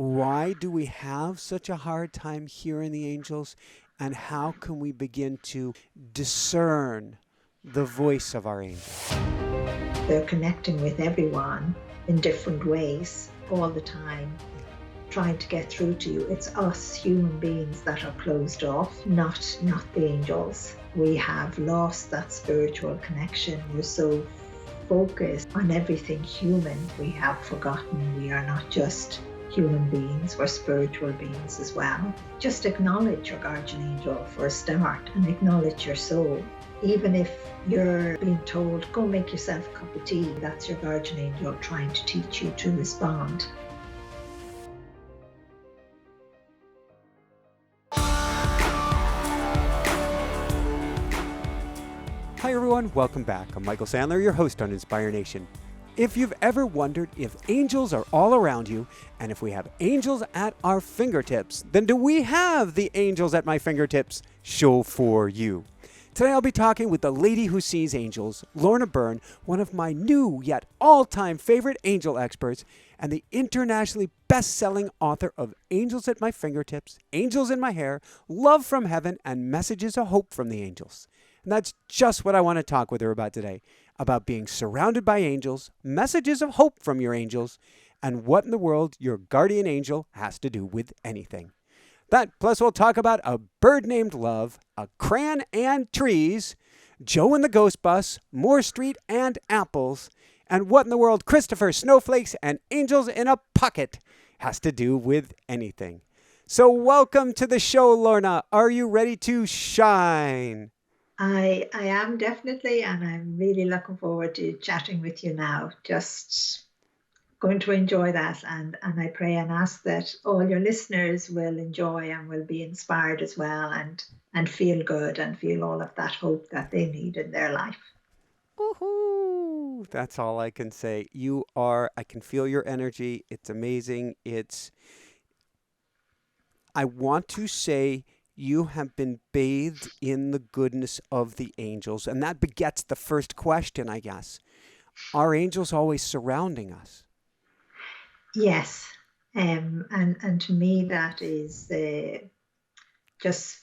Why do we have such a hard time hearing the angels? And how can we begin to discern the voice of our angels? They're connecting with everyone in different ways all the time, trying to get through to you. It's us human beings that are closed off, not the angels. We have lost that spiritual connection. We're so focused on everything human, we have forgotten we are not just human beings, we're spiritual beings as well. Just acknowledge your guardian angel for a start and acknowledge your soul. Even if you're being told, go make yourself a cup of tea, that's your guardian angel trying to teach you to respond. Hi everyone, welcome back. I'm Michael Sandler, your host on Inspire Nation. If you've ever wondered if angels are all around you, and if we have angels at our fingertips, then do we have the Angels at My Fingertips show for you? Today I'll be talking with the lady who sees angels, Lorna Byrne, one of my new yet all-time favorite angel experts, and the internationally best-selling author of Angels at My Fingertips, Angels in My Hair, Love from Heaven, and Messages of Hope from the Angels. And that's just what I want to talk with her about today, about being surrounded by angels, messages of hope from your angels, and what in the world your guardian angel has to do with anything. That, plus we'll talk about a bird named Love, a crayon and trees, Joe and the Ghost Bus, Moore Street and apples, and what in the world Christopher Snowflakes and Angels in a Pocket has to do with anything. So welcome to the show, Lorna. Are you ready to shine? I am definitely, and I'm really looking forward to chatting with you now. Just going to enjoy that, and I pray and ask that all your listeners will enjoy and will be inspired as well, and feel good and feel all of that hope that they need in their life. Woohoo! That's all I can say. I can feel your energy. It's amazing. I want to say you have been bathed in the goodness of the angels. And that begets the first question, I guess. Are angels always surrounding us? Yes, and to me that is just,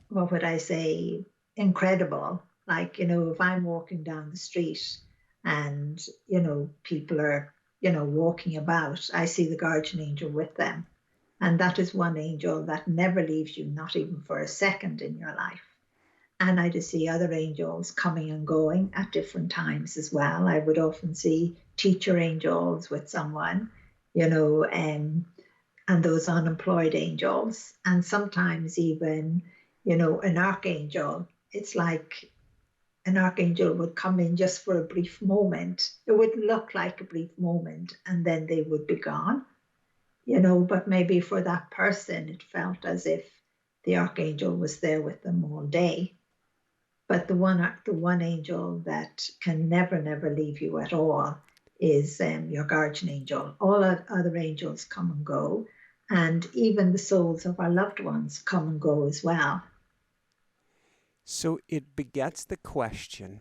what would I say, incredible. Like, if I'm walking down the street and, people are, walking about, I see the guardian angel with them. And that is one angel that never leaves you, not even for a second in your life. And I just see other angels coming and going at different times as well. I would often see teacher angels with someone, and those unemployed angels, and sometimes even, an archangel. It's like an archangel would come in just for a brief moment. It would look like a brief moment, and then they would be gone, but maybe for that person, it felt as if the archangel was there with them all day. But the one angel that can never leave you at all is your guardian angel. All other angels come and go, and even the souls of our loved ones come and go as well. So it begets the question.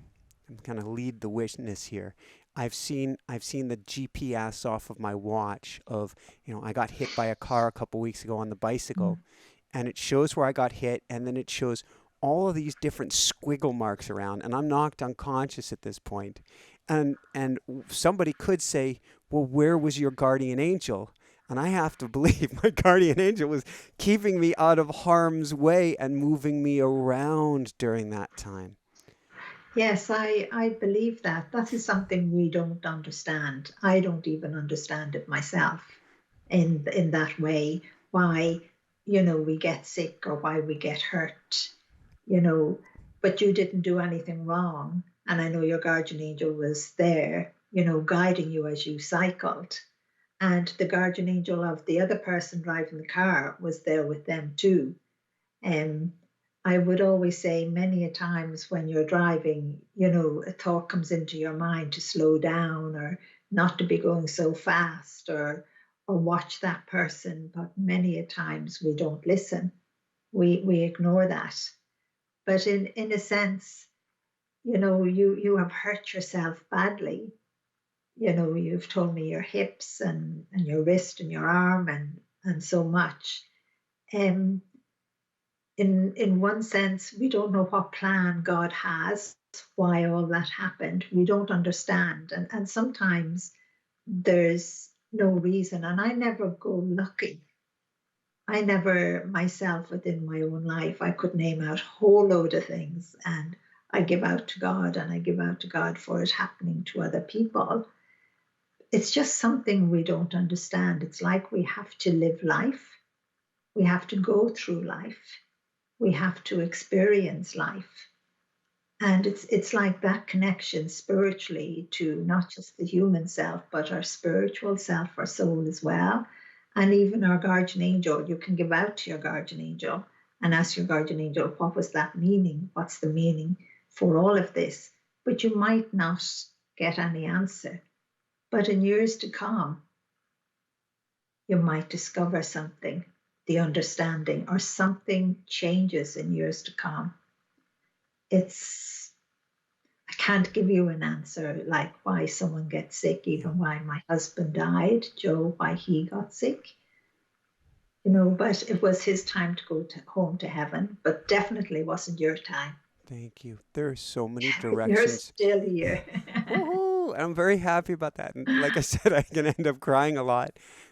I'm going to lead the witness here. I've seen the GPS off of my watch of, I got hit by a car a couple weeks ago on the bicycle, and it shows where I got hit, and then it shows all of these different squiggle marks around, and I'm knocked unconscious at this point. And somebody could say, well, where was your guardian angel? And I have to believe my guardian angel was keeping me out of harm's way and moving me around during that time. Yes, I believe that. That is something we don't understand. I don't even understand it myself in that way. Why, we get sick or why we get hurt, you know, but you didn't do anything wrong. And I know your guardian angel was there, guiding you as you cycled. And the guardian angel of the other person driving the car was there with them too. Um, I would always say many a times when you're driving, a thought comes into your mind to slow down or not to be going so fast or watch that person. But many a times we don't listen. We ignore that. But in a sense, you have hurt yourself badly. You've told me your hips and your wrist and your arm and and so much. Um, in one sense, we don't know what plan God has, why all that happened. We don't understand, and sometimes there's no reason. And I never go looking. I never myself within my own life, I could name out a whole load of things, and I give out to God, and I give out to God for it happening to other people. It's just something we don't understand. It's like we have to live life, we have to go through life, we have to experience life. And it's like that connection spiritually to not just the human self, but our spiritual self, our soul as well. And even our guardian angel, you can give out to your guardian angel and ask your guardian angel, what was that meaning? What's the meaning for all of this? But you might not get any answer. But in years to come, you might discover something, the understanding, or something changes in years to come. I can't give you an answer like why someone gets sick, Yeah. even why my husband died, Joe, why he got sick, but it was his time to go home to heaven, but definitely wasn't your time. Thank you. There are so many You're directions. still here. Woohoo! I'm very happy about that. And like I said, I can end up crying a lot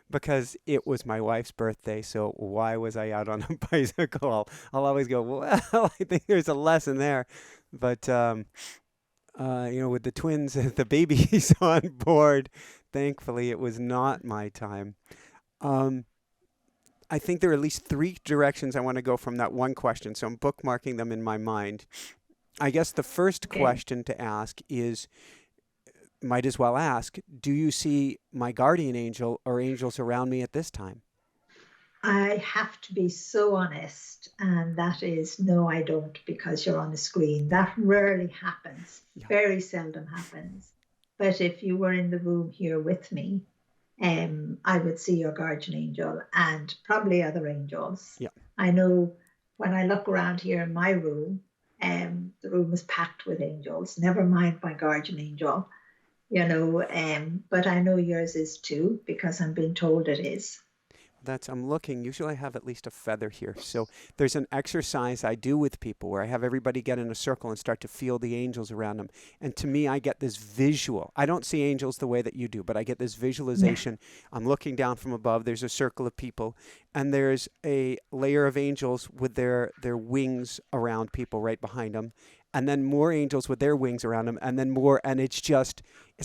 because it was my wife's birthday. So why was I out on a bicycle? I'll always go, well, I think there's a lesson there. But, with the twins, the babies on board, thankfully it was not my time. Um, I think there are at least three directions I want to go from that one question. So I'm bookmarking them in my mind. I guess the first Okay. question to ask is, might as well ask, do you see my guardian angel or angels around me at this time? I have to be so honest, and that is no, I don't, because you're on a screen. That rarely happens, Yeah. very seldom happens. But if you were in the room here with me, I would see your guardian angel and probably other angels. Yeah. I know when I look around here in my room, the room is packed with angels, never mind my guardian angel, but I know yours is too because I'm being told it is. I'm looking. Usually I have at least a feather here. So there's an exercise I do with people where I have everybody get in a circle and start to feel the angels around them. And to me, I get this visual. I don't see angels the way that you do, but I get this Yeah. visualization. I'm looking down from above. There's a circle of people, and there's a layer of angels with their wings around people right behind them. And then more angels with their wings around them, and then more. And it's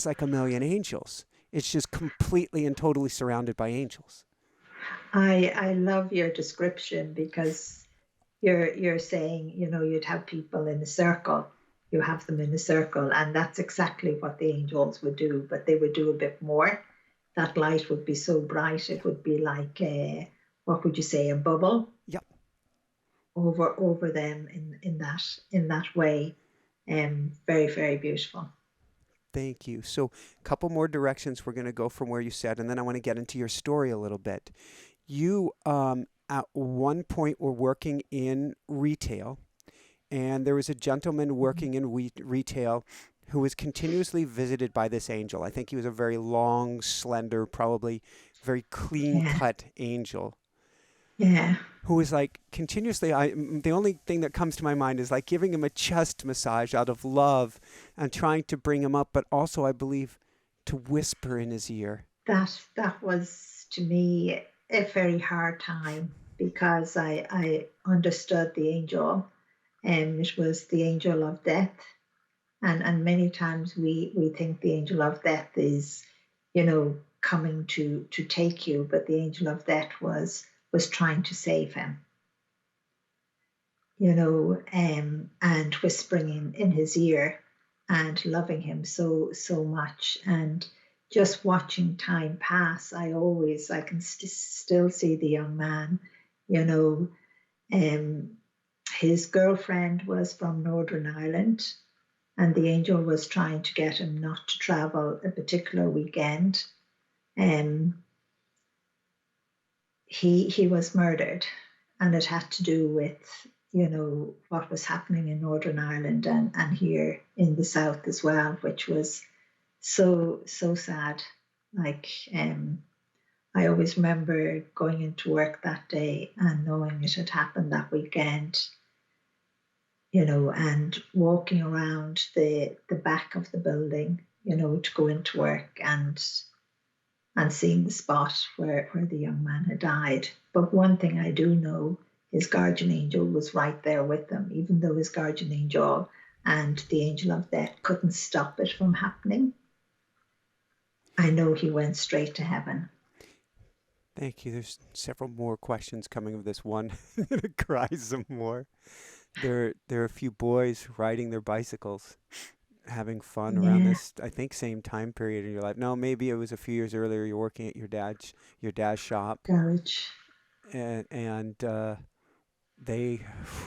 like a million angels. It's just completely and totally surrounded by angels. I love your description because you're saying, you'd have people in a circle, you have them in a circle, and that's exactly what the angels would do, but they would do a bit more. That light would be so bright, Yeah. it would be like what would you say, a bubble Yep. over them in that way. Very, very beautiful. Thank you. So, a couple more directions we're going to go from where you said, and then I want to get into your story a little bit. You, at one point, were working in retail, and there was a gentleman working in retail who was continuously visited by this angel. I think he was a very long, slender, probably very clean Yeah, cut angel yeah. who was like continuously the only thing that comes to my mind is like giving him a chest massage out of love and trying to bring him up, but also I believe to whisper in his ear. That was to me a very hard time because I understood the angel, and it was the angel of death, and many times we think the angel of death is, coming to take you, but the angel of death was trying to save him, and whispering in his ear and loving him so much. And just watching time pass, I can still see the young man, you know, um, his girlfriend was from Northern Ireland, and the angel was trying to get him not to travel a particular weekend. Um, he was murdered, and it had to do with what was happening in Northern Ireland and here in the south as well, which was so sad. Like I always remember going into work that day and knowing it had happened that weekend, and walking around the back of the building, to go into work and seeing the spot where the young man had died. But one thing I do know, his guardian angel was right there with them, even though his guardian angel and the angel of death couldn't stop it from happening. I know he went straight to heaven. Thank you. There's several more questions coming of this one. It cries some more. There are a few boys riding their bicycles, having fun around Yeah, this, I think, same time period in your life. No, maybe it was a few years earlier. You're working at your dad's shop, courage. and they,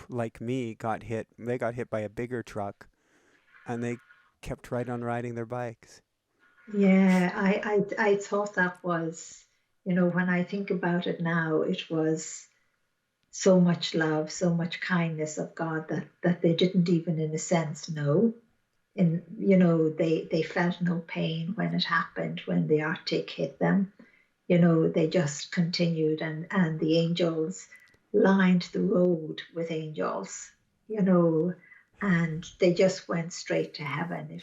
like me, got hit. They got hit by a bigger truck, and they kept right on riding their bikes. Yeah, I thought that was, when I think about it now, it was so much love, so much kindness of God that they didn't even, in a sense, know. And they felt no pain when it happened, when the Arctic hit them. They just continued, and the angels lined the road with angels, you know, and they just went straight to heaven. It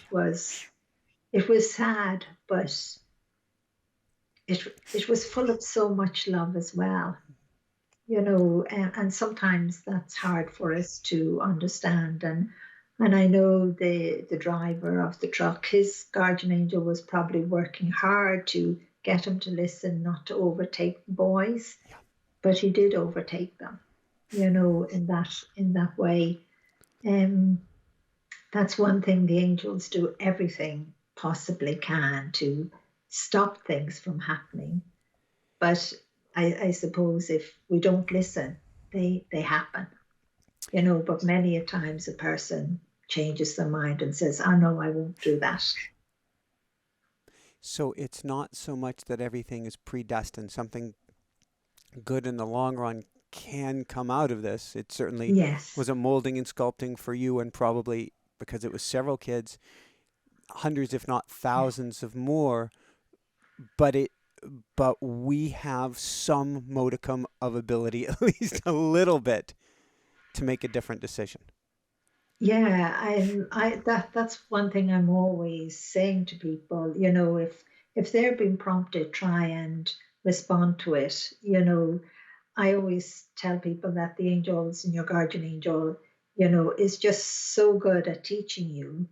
was sad, but it was full of so much love as well. And sometimes that's hard for us to understand. And I know the driver of the truck, his guardian angel was probably working hard to get him to listen, not to overtake the boys, Yeah. but he did overtake them, in that way. Um, that's one thing, the angels do everything possibly can to stop things from happening. But I suppose if we don't listen, they happen. But many a times a person changes their mind and says, oh no, I won't do that. So it's not so much that everything is predestined. Something good in the long run can come out of this. It certainly Yes. was a molding and sculpting for you, and probably because it was several kids, hundreds, if not thousands, of more. But we have some modicum of ability, at least a little bit, to make a different decision. Yeah, that's one thing I'm always saying to people, if they're being prompted, try and respond to it. I always tell people that the angels and your guardian angel, is just so good at teaching you.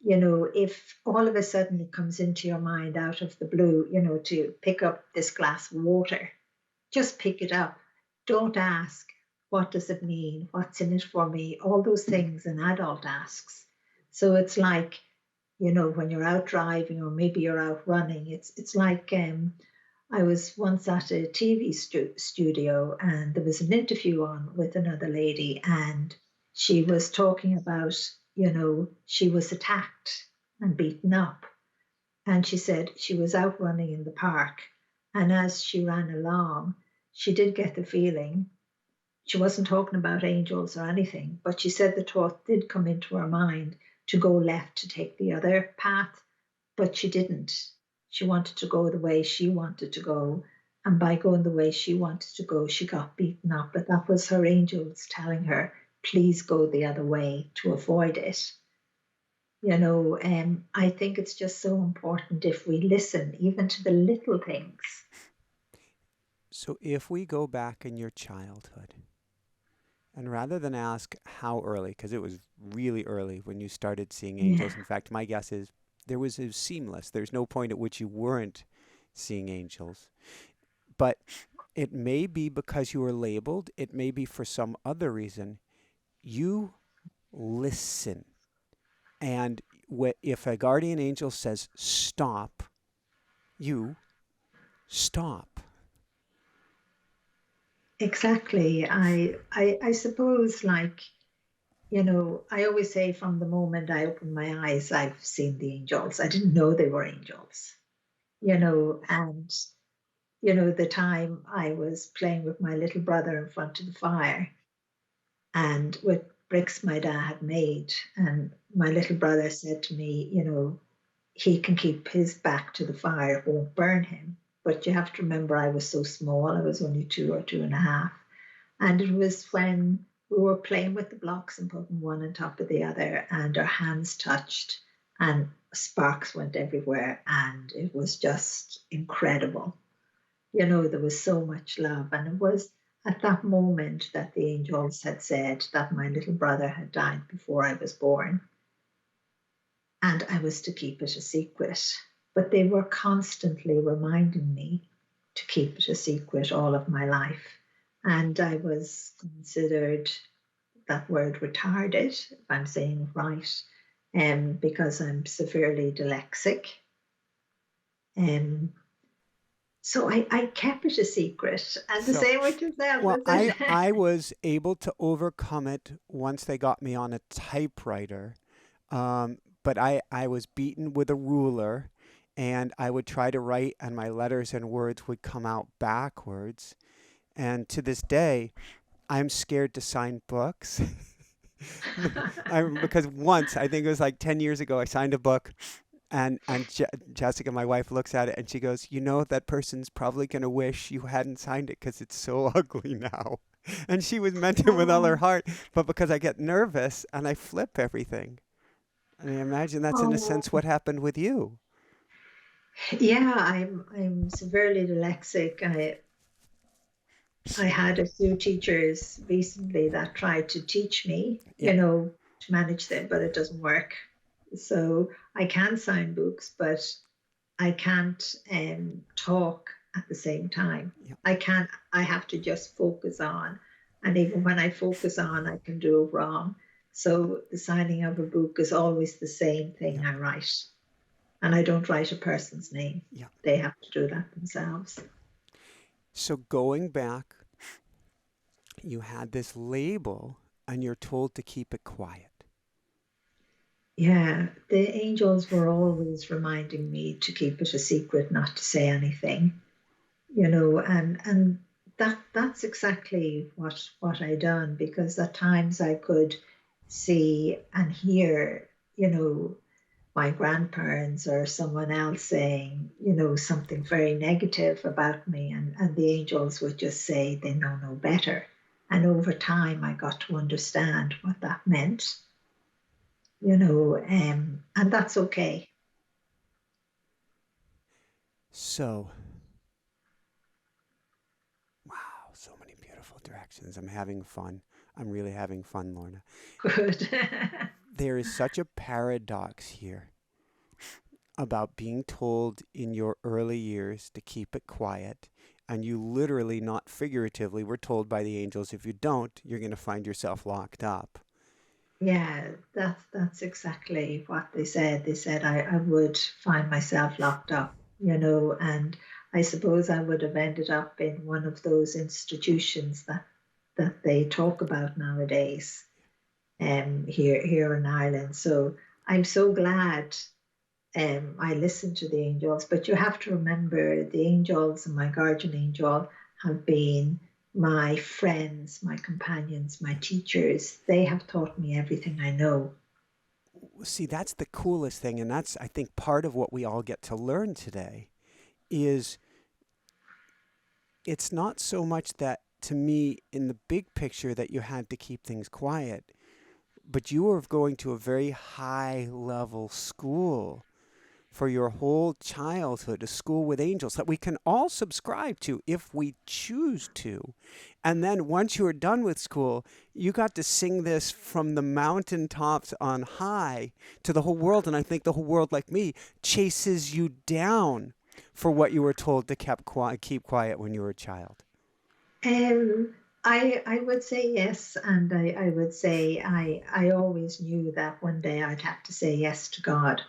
If all of a sudden it comes into your mind out of the blue, to pick up this glass of water, just pick it up. Don't ask, what does it mean? What's in it for me? All those things an adult asks. So it's like, when you're out driving or maybe you're out running, it's like I was once at a TV studio and there was an interview on with another lady, and she was talking about, she was attacked and beaten up. And she said she was out running in the park. And as she ran along, she did get the feeling, she wasn't talking about angels or anything, but she said the thought did come into her mind to go left to take the other path, but she didn't. She wanted to go the way she wanted to go. And by going the way she wanted to go, she got beaten up. But that was her angels telling her, please go the other way to avoid it. I think it's just so important if we listen, even to the little things. So if we go back in your childhood, and rather than ask how early, because it was really early when you started seeing Yeah. angels. In fact, my guess is it was seamless. There's no point at which you weren't seeing angels. But it may be because you were labeled, it may be for some other reason. You listen. And if a guardian angel says stop, you stop. Exactly. I suppose, like, I always say from the moment I opened my eyes, I've seen the angels. I didn't know they were angels, and the time I was playing with my little brother in front of the fire and with bricks my dad had made. And my little brother said to me, he can keep his back to the fire, it won't burn him. But you have to remember I was so small. I was only 2 or 2.5. And it was when we were playing with the blocks and putting one on top of the other, and our hands touched, and sparks went everywhere. And it was just incredible. There was so much love. And it was at that moment that the angels had said that my little brother had died before I was born, and I was to keep it a secret. But they were constantly reminding me to keep it a secret all of my life. And I was considered, that word, retarded, if I'm saying it right, because I'm severely dyslexic. Um, so I kept it a secret. And the So, same with yourself, well, is I it? was able to overcome it once they got me on a typewriter. But I was beaten with a ruler, and I would try to write, and my letters and words would come out backwards. And to this day, I'm scared to sign books. Because once, I think it was like 10 years ago, I signed a book, and Jessica, my wife, looks at it and she goes, "You know, that person's probably going to wish you hadn't signed it because it's so ugly now." And she was meant it with all her Oh, heart, but because I get nervous and I flip everything. I mean, imagine that's in a oh, sense what happened with you. yeah, I'm severely dyslexic. I had a few teachers recently that tried to teach me, Yeah, to manage them, but it doesn't work. So I can sign books, but I can't talk at the same time. yeah. I can't, I have to just focus on. And even when I focus on, I can do it wrong. So the signing of a book is always the same thing Yeah, I write. And I don't write a person's name. yeah. They have to do that themselves. So going back, you had this label and you're told to keep it quiet. Yeah, the angels were always reminding me to keep it a secret, not to say anything, and that's exactly what I done, because at times I could see and hear, my grandparents or someone else saying, something very negative about me, and the angels would just say they know no better. And over time, I got to understand what that meant, and that's okay. So, wow, so many beautiful directions. I'm having fun. I'm really having fun, Lorna. Good. There is such a paradox here about being told in your early years to keep it quiet. And you literally, not figuratively, were told by the angels, if you don't, you're going to find yourself locked up. Yeah, that's exactly what they said. They said I would find myself locked up, and I suppose I would have ended up in one of those institutions that they talk about nowadays, here in Ireland. So I'm so glad I listened to the angels. But you have to remember, the angels and my guardian angel have been my friends, my companions, my teachers. They have taught me everything I know. See, that's the coolest thing. And that's, I think, part of what we all get to learn today is it's not so much that, to me, in the big picture, that you had to keep things quiet, but you were going to a very high level school for your whole childhood, a school with angels that we can all subscribe to if we choose to. And then once you were done with school, you got to sing this from the mountaintops on high to the whole world. And I think the whole world, like me, chases you down for what you were told to keep quiet when you were a child. Um, I would say yes, and I would say I always knew that one day I'd have to say yes to God,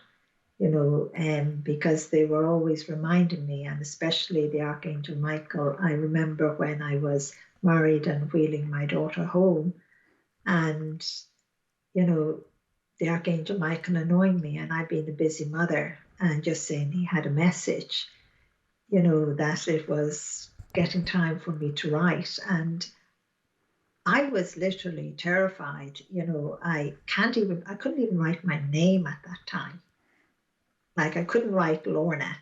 because they were always reminding me, and especially the Archangel Michael. I remember when I was married and wheeling my daughter home, and you know, the Archangel Michael annoying me, and I'd been a busy mother, and just saying he had a message, that it was getting time for me to write. And I was literally terrified. I couldn't even write my name at that time. Like I couldn't write Lorna.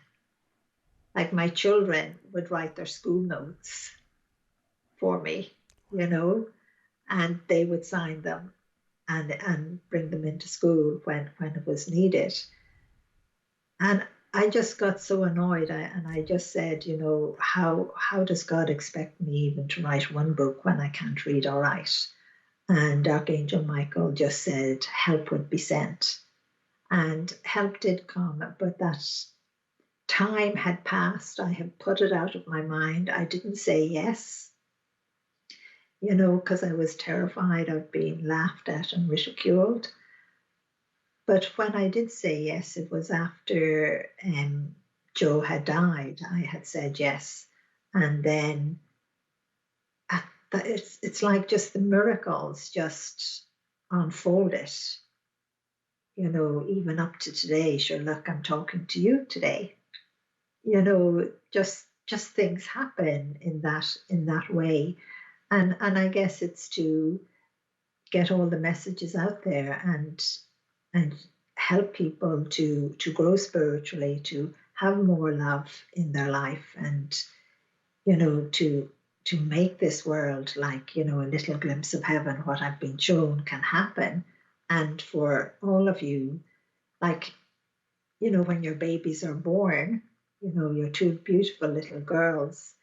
Like my children would write their school notes for me, you know, and they would sign them and bring them into school when it was needed. And I just got so annoyed, and I just said, you know, how does God expect me even to write one book when I can't read or write? And Archangel Michael just said, help would be sent. And help did come, but that time had passed. I had put it out of my mind. I didn't say yes, you know, because I was terrified of being laughed at and ridiculed. But when I did say yes, it was after Joe had died. I had said yes. And then it's like just the miracles just unfolded, you know, even up to today. Sure, look, I'm talking to you today. You know, just things happen in that way. And I guess it's to get all the messages out there and help people to grow spiritually, to have more love in their life, and you know, to make this world like, you know, a little glimpse of heaven. What I've been shown can happen. And for all of you, like, you know, when your babies are born, you know, your two beautiful little girls,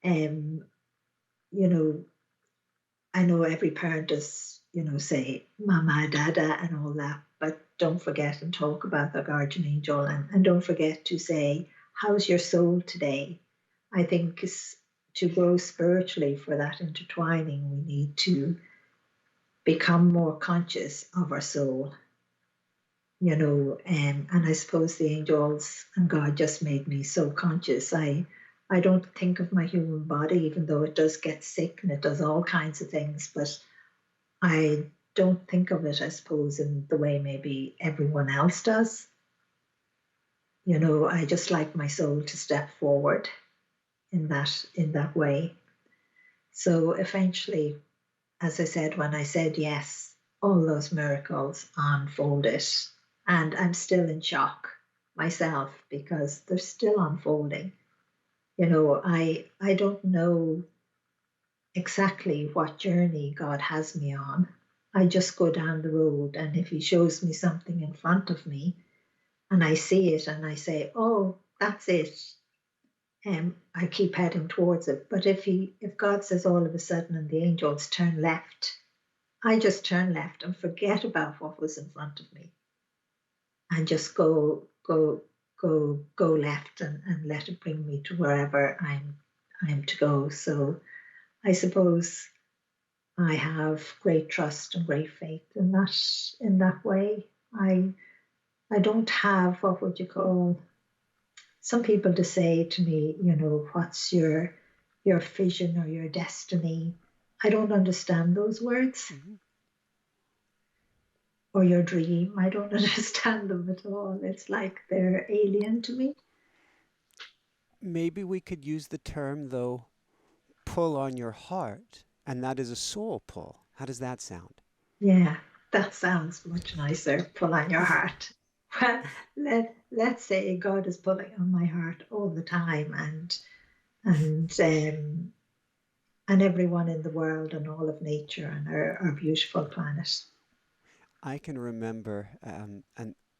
um, you know, I know every parent does, you know, say mama, dada, and all that, but don't forget and talk about the guardian angel, and don't forget to say, how's your soul today? I think to grow spiritually, for that intertwining, we need to become more conscious of our soul, you know, and I suppose the angels and God just made me so conscious. I don't think of my human body, even though it does get sick and it does all kinds of things, but I don't think of it, I suppose, in the way maybe everyone else does. You know, I just like my soul to step forward in that way. So eventually, as I said, when I said yes, all those miracles unfolded. And I'm still in shock myself because they're still unfolding. You know, I don't know exactly what journey God has me on. I just go down the road, and if He shows me something in front of me and I see it and I say, oh, that's it, I keep heading towards it. But if God says all of a sudden and the angels turn left, I just turn left and forget about what was in front of me and just go left, and let it bring me to wherever I'm to go. So I suppose I have great trust and great faith in that way. I don't have, what would you call, some people to say to me, you know, what's your vision or your destiny? I don't understand those words. Hmm. Or your dream. I don't understand them at all. It's like they're alien to me. Maybe we could use the term, though, pull on your heart, and that is a soul pull. How does that sound? Yeah, that sounds much nicer. Pull on your heart. Well, let's say God is pulling on my heart all the time, and everyone in the world and all of nature and our beautiful planet. I can remember, and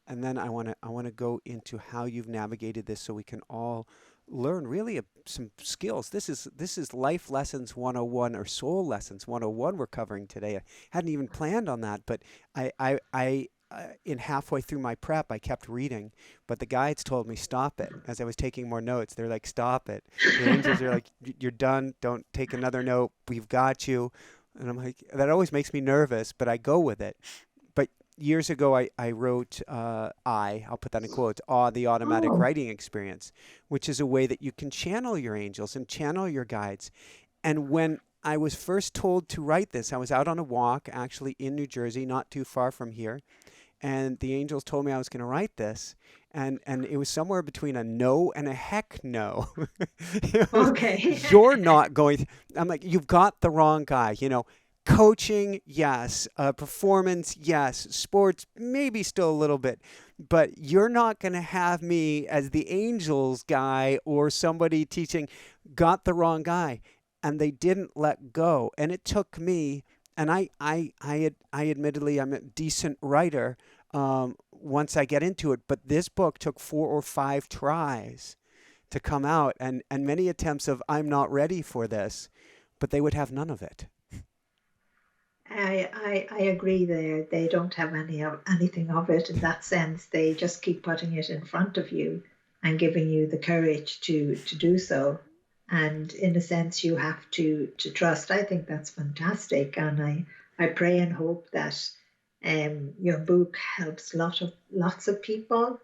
then I want to go into how you've navigated this, so we can all learn really some skills. This is life lessons 101, or soul lessons 101 we're covering today. I hadn't even planned on that, but in halfway through my prep, I kept reading, but the guides told me stop it as I was taking more notes. They're like, stop it. The angels are like, you're done. Don't take another note. We've got you. And I'm like, that always makes me nervous, but I go with it. But years ago, I wrote, I'll put that in quotes, the automatic Oh, writing experience, which is a way that you can channel your angels and channel your guides. And when I was first told to write this, I was out on a walk, actually in New Jersey, not too far from here, and the angels told me I was going to write this, and it was somewhere between a no and a heck no. It was, okay. you're not going to, I'm like, you've got the wrong guy, coaching, yes, performance, yes, sports, maybe still a little bit, but you're not going to have me as the angels guy or somebody teaching got the wrong guy. And they didn't let go. And it took me, and I admittedly, I'm a decent writer once I get into it, but this book took 4 or 5 tries to come out and many attempts of, I'm not ready for this, but they would have none of it. I agree there. They don't have anything of it in that sense. They just keep putting it in front of you and giving you the courage to do so. And in a sense, you have to trust. I think that's fantastic, and I pray and hope that your book helps lots of people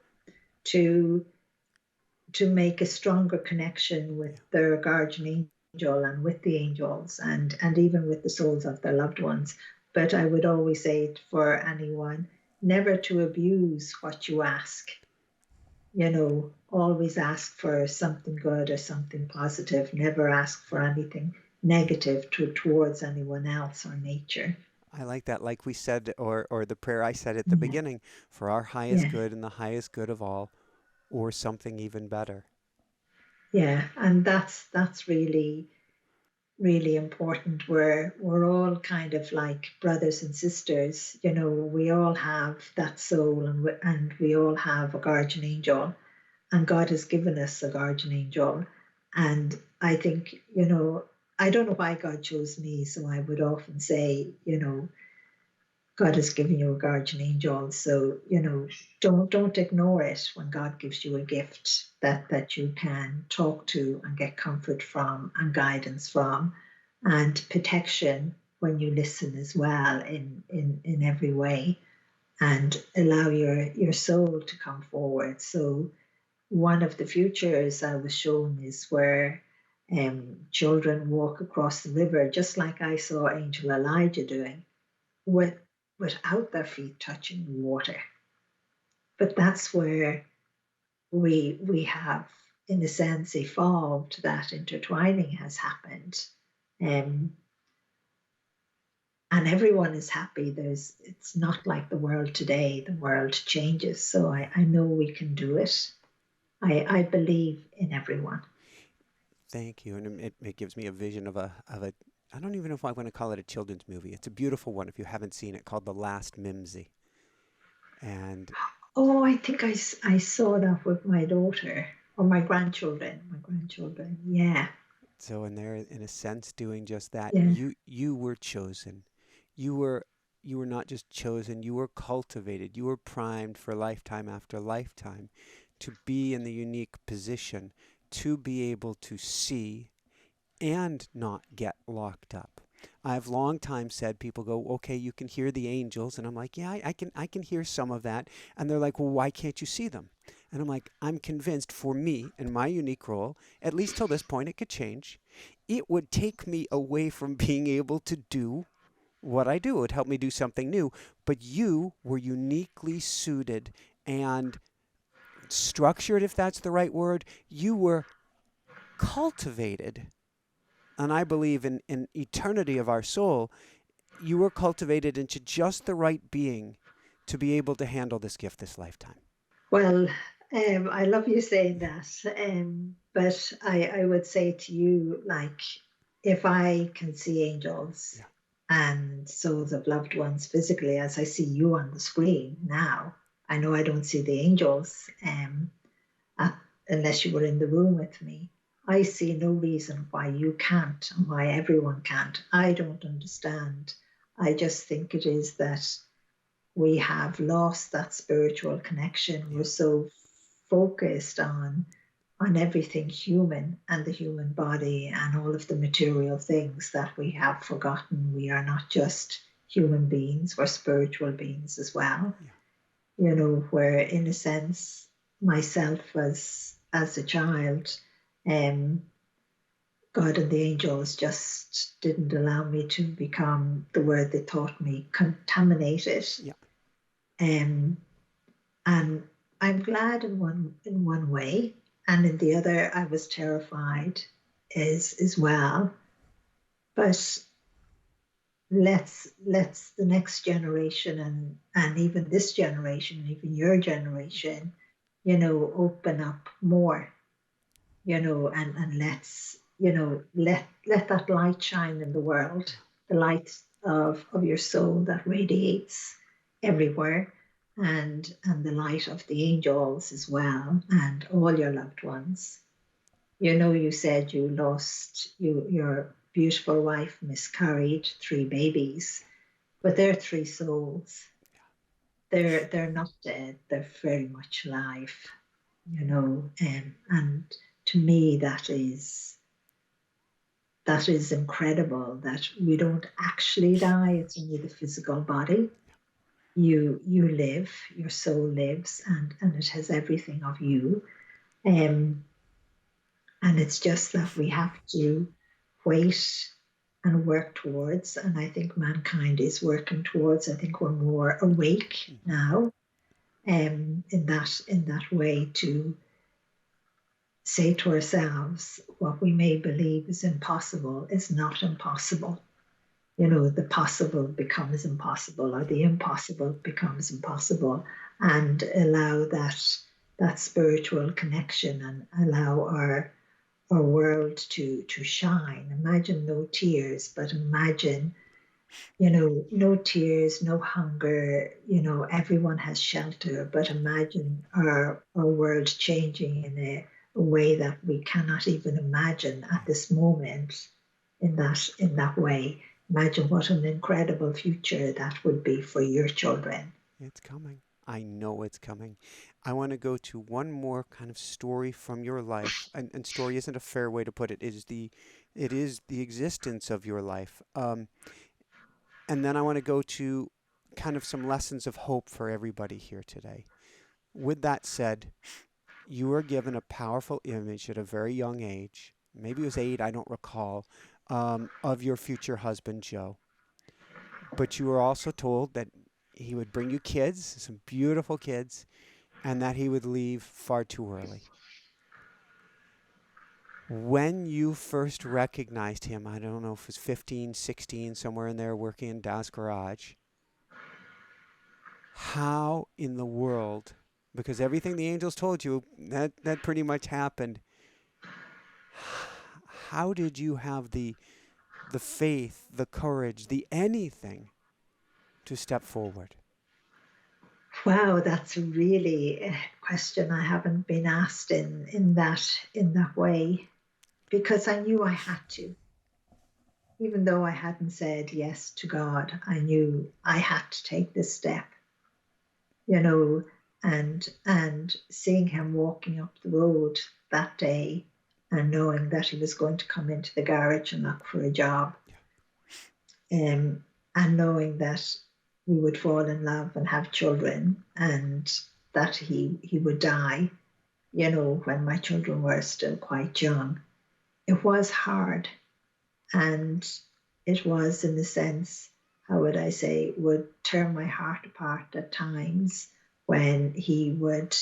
to to make a stronger connection with their guardian angel and with the angels and even with the souls of their loved ones. But I would always say for anyone, never to abuse what you ask. Always ask for something good or something positive. Never ask for anything negative towards anyone else or nature. I like that, like we said, or the prayer I said at the Yeah, beginning, for our highest yeah, good and the highest good of all, or something even better. yeah. And that's really important. We're all kind of like brothers and sisters. We all have that soul, and we all have a guardian angel, and God has given us a guardian angel. And I think, I don't know why God chose me, so I would often say, God has given you a guardian angel, so don't ignore it when God gives you a gift that you can talk to and get comfort from and guidance from, and protection when you listen as well in every way, and allow your soul to come forward. So one of the futures I was shown is where children walk across the river, just like I saw Angel Elijah doing, with without their feet touching the water. But that's where we have, in a sense, evolved. That intertwining has happened, um, and everyone is happy. It's not like the world today. The world changes, so I know we can do it. I believe in everyone. Thank you. And it gives me a vision of a, I don't even know if I want to call it a children's movie. It's a beautiful one if you haven't seen it, called The Last Mimsy. And Oh, I think I saw that with my daughter or my grandchildren. My grandchildren, yeah, so in there, in a sense, doing just that, yeah. you were chosen. You were you were not just chosen, you were cultivated. You were primed for lifetime after lifetime to be in the unique position to be able to see and not get locked up. I've long time said, people go, okay, you can hear the angels, and I'm like, yeah, I can hear some of that, and they're like, well, why can't you see them? And I'm like, I'm convinced for me in my unique role, at least till this point, it could change. It would take me away from being able to do what I do. It would help me do something new. But you were uniquely suited and structured, if that's the right word. You were cultivated, and I believe in eternity of our soul, you were cultivated into just the right being to be able to handle this gift this lifetime. Well, I love you saying that. But I would say to you, like, if I can see angels Yeah. and souls of loved ones physically, as I see you on the screen now, I know I don't see the angels at, unless you were in the room with me. I see no reason why you can't and why everyone can't. I don't understand. I just think it is that we have lost that spiritual connection. Yeah. We're so focused on everything human and the human body and all of the material things that we have forgotten we are not just human beings, we're spiritual beings as well. Yeah. Where in a sense, myself as a child, um, God and the angels just didn't allow me to become the word they taught me, contaminated. Yeah. Um, and I'm glad in one way, and in the other, I was terrified as well. But let's the next generation and even this generation, even your generation, open up more, and let's, let that light shine in the world, the light of your soul that radiates everywhere, and the light of the angels as well, and all your loved ones. You said you lost your beautiful wife miscarried three babies, but they're three souls. They're not dead. They're very much alive, and to me that is incredible that we don't actually die. It's only the physical body. You live, your soul lives, and it has everything of you. Um, and it's just that we have to wait and work towards. And I think mankind is working towards. I think we're more awake now, in that way to say to ourselves what we may believe is impossible is not impossible. The possible becomes impossible, or the impossible becomes impossible, and allow that spiritual connection, and allow our world to shine. Imagine no tears, but imagine, no tears, no hunger, everyone has shelter, but imagine our world changing in a way that we cannot even imagine at this moment, in that way. Imagine what an incredible future that would be for your children. It's coming. I know it's coming. I want to go to one more kind of story from your life, and story isn't a fair way to put it. It is the existence of your life. And then I want to go to kind of some lessons of hope for everybody here today. With that said, you were given a powerful image at a very young age. Maybe it was 8, I don't recall, of your future husband, Joe. But you were also told that he would bring you kids, some beautiful kids, and that he would leave far too early. When you first recognized him, I don't know if it was 15, 16, somewhere in there working in Dad's garage, how in the world, because everything the angels told you, that pretty much happened, how did you have the faith, the courage, the anything to step forward? Wow, that's really a question I haven't been asked in that way, because I knew I had to. Even though I hadn't said yes to God, I knew I had to take this step, you know, and seeing him walking up the road that day, and knowing that he was going to come into the garage and look for a job, um, and knowing that we would fall in love and have children, and that he would die, when my children were still quite young. It was hard, and it was, in a sense, how would I say, would tear my heart apart at times when he would,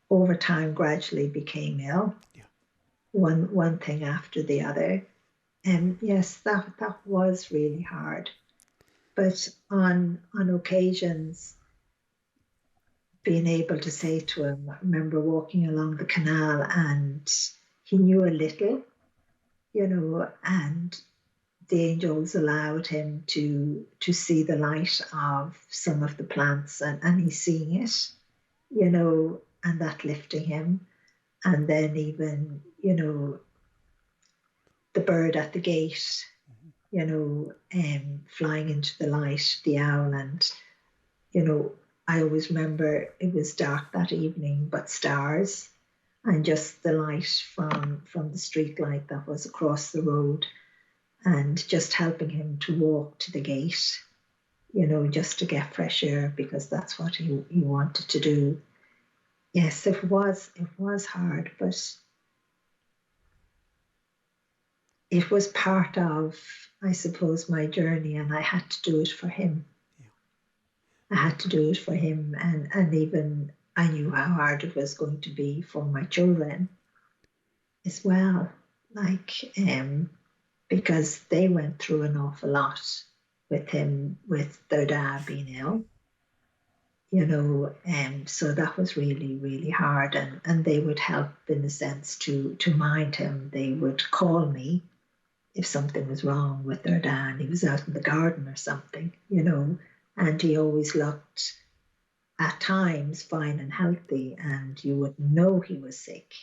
over time, gradually became ill, Yeah. one thing after the other. And yes, that was really hard. But on occasions, being able to say to him, I remember walking along the canal, and he knew a little, and the angels allowed him to see the light of some of the plants, and he's seeing it, and that lifting him. And then even, the bird at the gate, flying into the light, the owl. And you know, I always remember it was dark that evening, but stars, and just the light from the street light that was across the road, and just helping him to walk to the gate, just to get fresh air, because that's what he wanted to do. Yes, it was hard, but it was part of, I suppose, my journey, and I had to do it for him. Yeah. I had to do it for him, and even I knew how hard it was going to be for my children as well, like, because they went through an awful lot. with him, with their dad being ill, and so that was really, really hard. And they would help in the sense to mind him. They would call me if something was wrong with their dad. He was out in the garden or something, and he always looked at times fine and healthy, and you would know he was sick,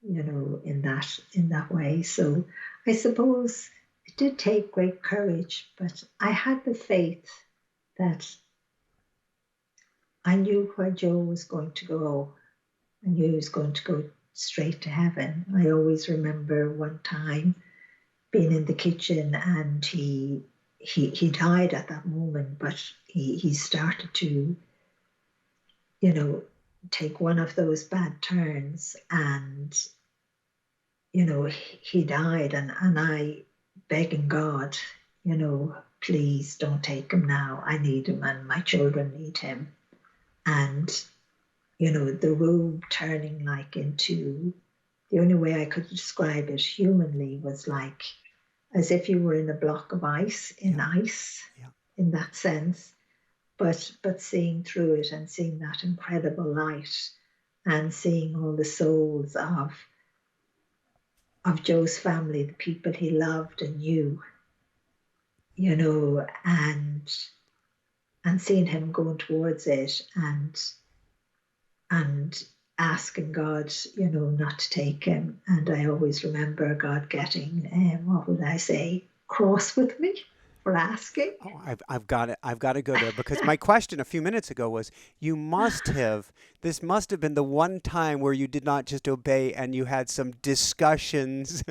in that way. So I suppose it did take great courage, but I had the faith that I knew where Joe was going to go. I knew he was going to go straight to heaven. I always remember one time being in the kitchen, and he died at that moment, but he started to, you know, take one of those bad turns, and he died, and I begging God, please don't take him now. I need him, and my children need him. And the room turning like into, the only way I could describe it humanly was like as if you were in a block of ice, Yeah. in that sense, but seeing through it and seeing that incredible light, and seeing all the souls of Joe's family, the people he loved and knew, and seeing him going towards it, and asking God, not to take him. And I always remember God getting, what would I say, cross with me for asking. Oh, I've got it. I've got to go there because my question a few minutes ago was you must have, this must have been the one time where you did not just obey and you had some discussions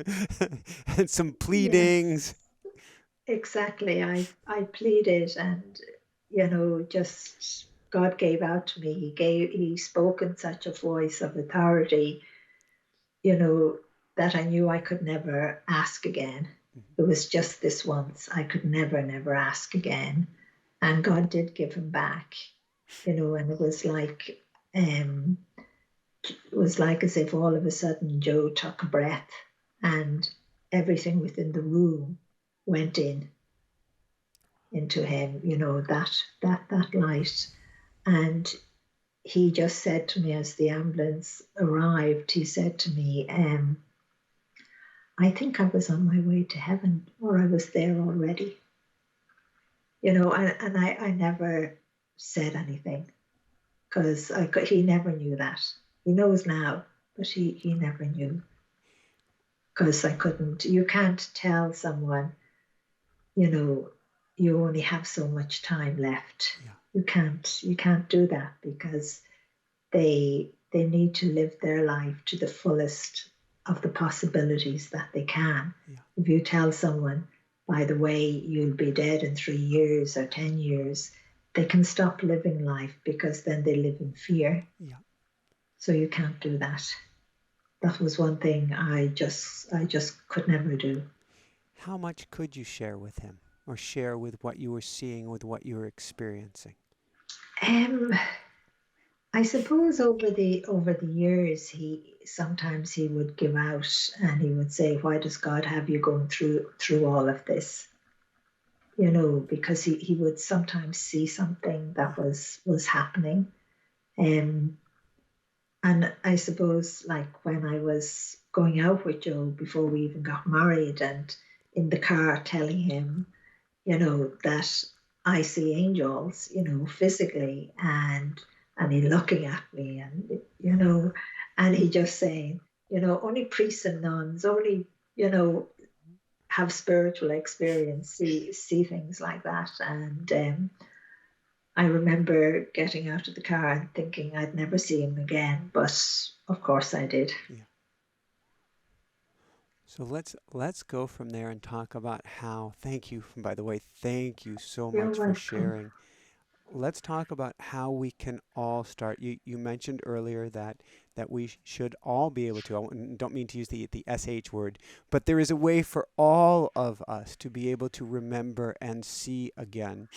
and some Yes, pleadings. exactly. I pleaded, and just God gave out to me. He spoke in such a voice of authority, you know, that I knew I could never ask again. Mhm. It was just this once. I could never, never ask again. And God did give him back, and um, it was like as if all of a sudden Joe took a breath, and everything within the room went into him, that light. And he just said to me as the ambulance arrived, he said to me, I think I was on my way to heaven, or I was there already. And I never said anything, because he never knew that. He knows now, but he never knew, because I couldn't. You can't tell someone, you know, you only have so much time left. Yeah. You can't do that, because they need to live their life to the fullest of the possibilities that they can. Yeah. If you tell someone, by the way, you'll be dead in 3 years or 10 years, they can stop living life, because then they live in fear. Yeah. So you can't do that. That was one thing I just could never do. How much could you share with him or share with what you were seeing, with what you were experiencing? Um, I suppose over the years, he sometimes he would give out, and he would say, "Why does God have you going through all of this?" Because he would sometimes see something Yeah. that was happening. Um, and I suppose, like when I was going out with Joe before we even got married, and in the car telling him, that I see angels, physically, and he looking at me, and and he just saying, only priests and nuns, only, have spiritual experience, see things like that. And I remember getting out of the car and thinking I'd never see him again, but of course I did. Yeah. So let's go from there and talk about how, thank you, by the way, thank you so You're much for welcome. sharing. Let's talk about how we can all start. You mentioned earlier that we should all be able to. I don't mean to use the sh word, but there is a way for all of us to be able to remember and see again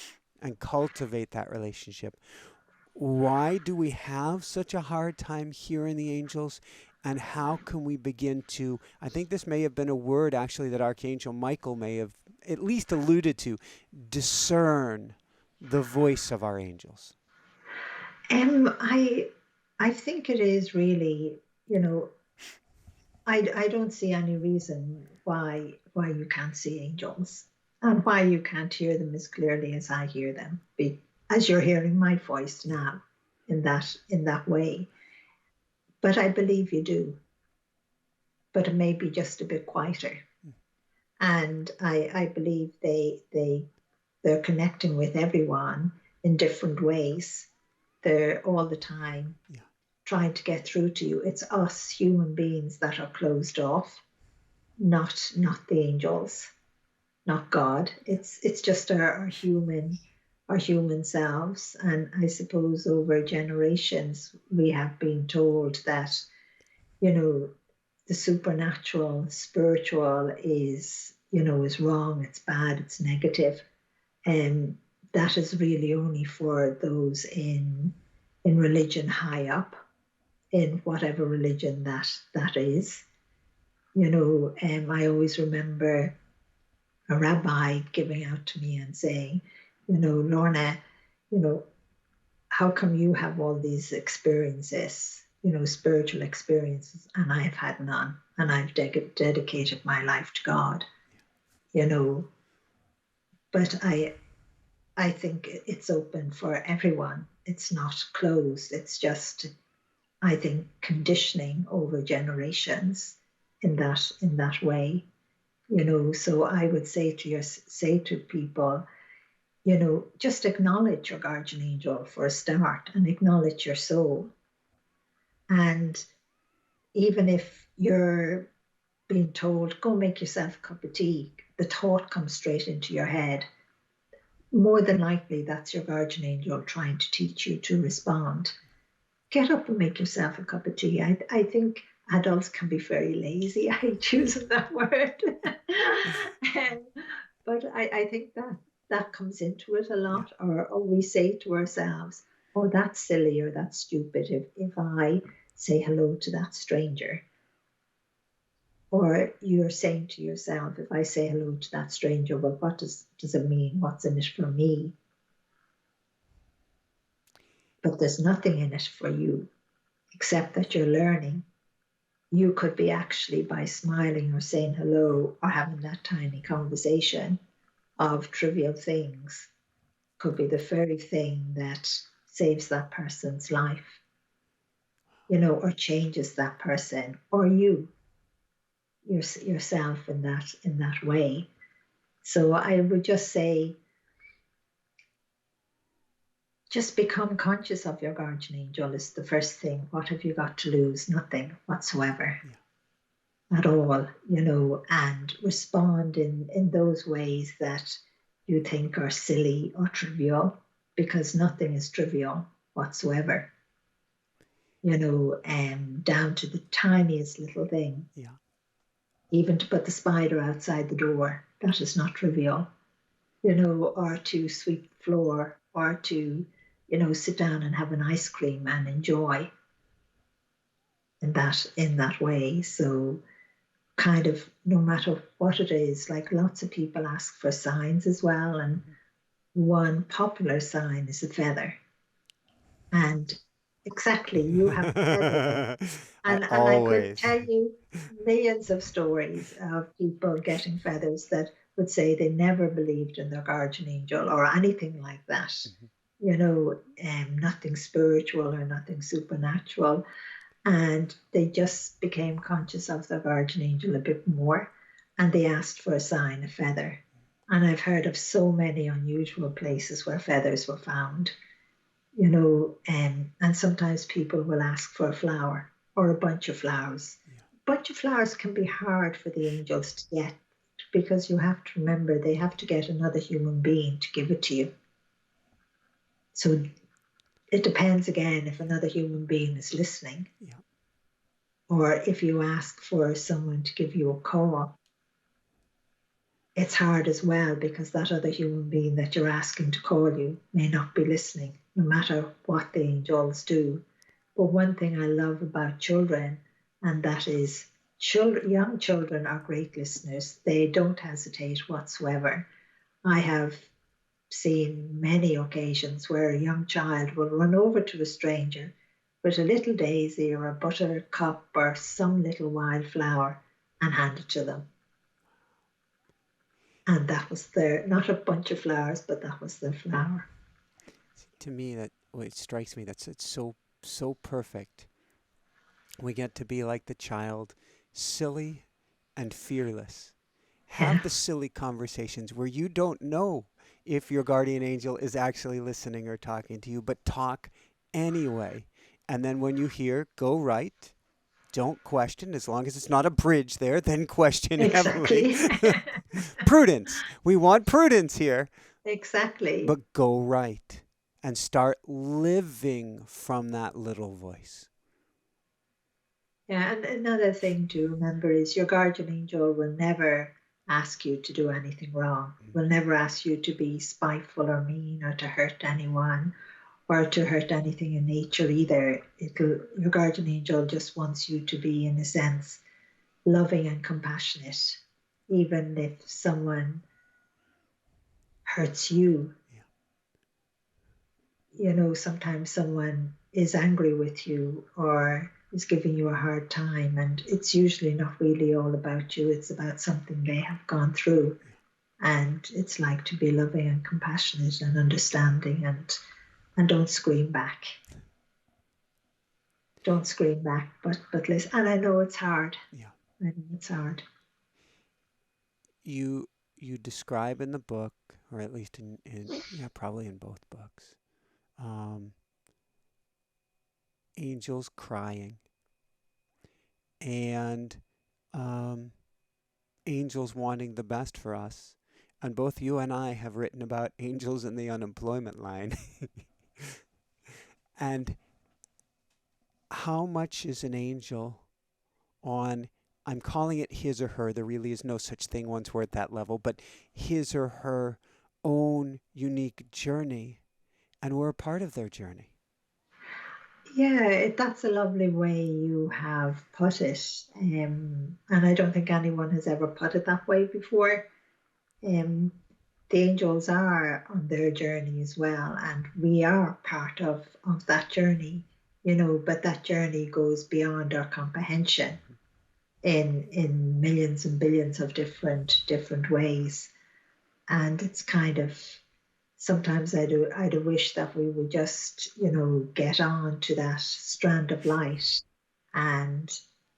and cultivate that relationship. Why do we have such a hard time hearing the angels? And how can we begin to, I think this may have been a word actually that Archangel Michael may have at least alluded to, discern the voice of our angels. I think it is really, you know, I don't see any reason why you can't see angels and why you can't hear them as clearly as I hear them, as you're hearing my voice now in that way. But I believe you do, but it may be just a bit quieter. And I believe they're connecting with everyone in different ways. They're all the time trying to get through to you. It's us human beings that are closed off, not the angels, not God. It's just our human selves. And I suppose over generations we have been told that, you know, the supernatural, spiritual is wrong, it's bad, it's negative. And that is really only for those in religion high up, in whatever religion that is. I always remember a rabbi giving out to me and saying, Lorna, you know, how come you have all these experiences, spiritual experiences, and I've had none, and I've dedicated my life to God, but I think it's open for everyone. It's not closed. It's just, I think, conditioning over generations in that way. So I would say to people, just acknowledge your guardian angel for a start, and acknowledge your soul. And even if you're being told, go make yourself a cup of tea, the thought comes straight into your head. More than likely, that's your guardian angel trying to teach you to respond. Get up and make yourself a cup of tea. I think adults can be very lazy. I hate choosing that word. But I think that comes into it a lot. Or we say to ourselves, oh, that's silly or that's stupid if I say hello to that stranger. Or you're saying to yourself, if I say hello to that stranger, well, what does it mean? What's in it for me? But there's nothing in it for you, except that you're learning. You could be actually, by smiling or saying hello or having that tiny conversation of trivial things, could be the very thing that saves that person's life, or changes that person or yourself in that way. So I would just say, just become conscious of your guardian angel is the first thing. What have you got to lose? Nothing whatsoever at all, and respond in those ways that you think are silly or trivial, because nothing is trivial whatsoever, down to the tiniest little thing. Even to put the spider outside the door, that is not trivial, or to sweep the floor, or to, sit down and have an ice cream and enjoy in that way. So kind of, no matter what it is, like lots of people ask for signs as well. And one popular sign is a feather. And exactly, you have a feather. And I could tell you millions of stories of people getting feathers that would say they never believed in their guardian angel or anything like that. Nothing spiritual or nothing supernatural. And they just became conscious of their guardian angel a bit more, and they asked for a sign, a feather. And I've heard of so many unusual places where feathers were found, and sometimes people will ask for a flower or a bunch of flowers. A bunch of flowers can be hard for the angels to get, because you have to remember they have to get another human being to give it to you. So it depends again if another human being is listening. Or if you ask for someone to give you a call, it's hard as well, because that other human being that you're asking to call you may not be listening, no matter what the angels do. But one thing I love about children, they and that is children, young children are great listeners. They don't hesitate whatsoever. I have seen many occasions where a young child will run over to a stranger with a little daisy or a buttercup or some little wildflower and hand it to them. And that was their, not a bunch of flowers, but that was their flower. To me, that well, it strikes me that's it's so perfect. We get to be like the child, silly and fearless. Yeah, Have the silly conversations where you don't know if your guardian angel is actually listening or talking to you, but talk anyway. And then when you hear, go right, don't question. As long as it's not a bridge there, then question heavily. exactly. Prudence. We want prudence here, Exactly. but go right and start living from that little voice. Yeah, and another thing to remember is your guardian angel will never ask you to do anything wrong, will never ask you to be spiteful or mean or to hurt anyone or to hurt anything in nature either. Your guardian angel just wants you to be, in a sense, loving and compassionate, even if someone hurts you. Yeah. You know, sometimes someone is angry with you or is giving you a hard time, and it's usually not really all about you, it's about something they have gone through. And it's like to be loving and compassionate and understanding, and don't scream back. Don't scream back, but listen. And I know it's hard. Yeah. I know it's hard. You you describe in the book, or at least in yeah, probably in both books, um, angels crying and um, angels wanting the best for us. And both you and I have written about angels in the unemployment line. And how much is an angel on, I'm calling it his or her, there really is no such thing once we're at that level, but his or her own unique journey, and we're a part of their journey. Yeah, that's a lovely way you have put it. And I don't think anyone has ever put it that way before. Um, the angels are on their journey as well, and we are part of that journey, you know, but that journey goes beyond our comprehension in millions and billions of different ways. And it's kind of, sometimes I'd wish that we would just, you know, get on to that strand of light and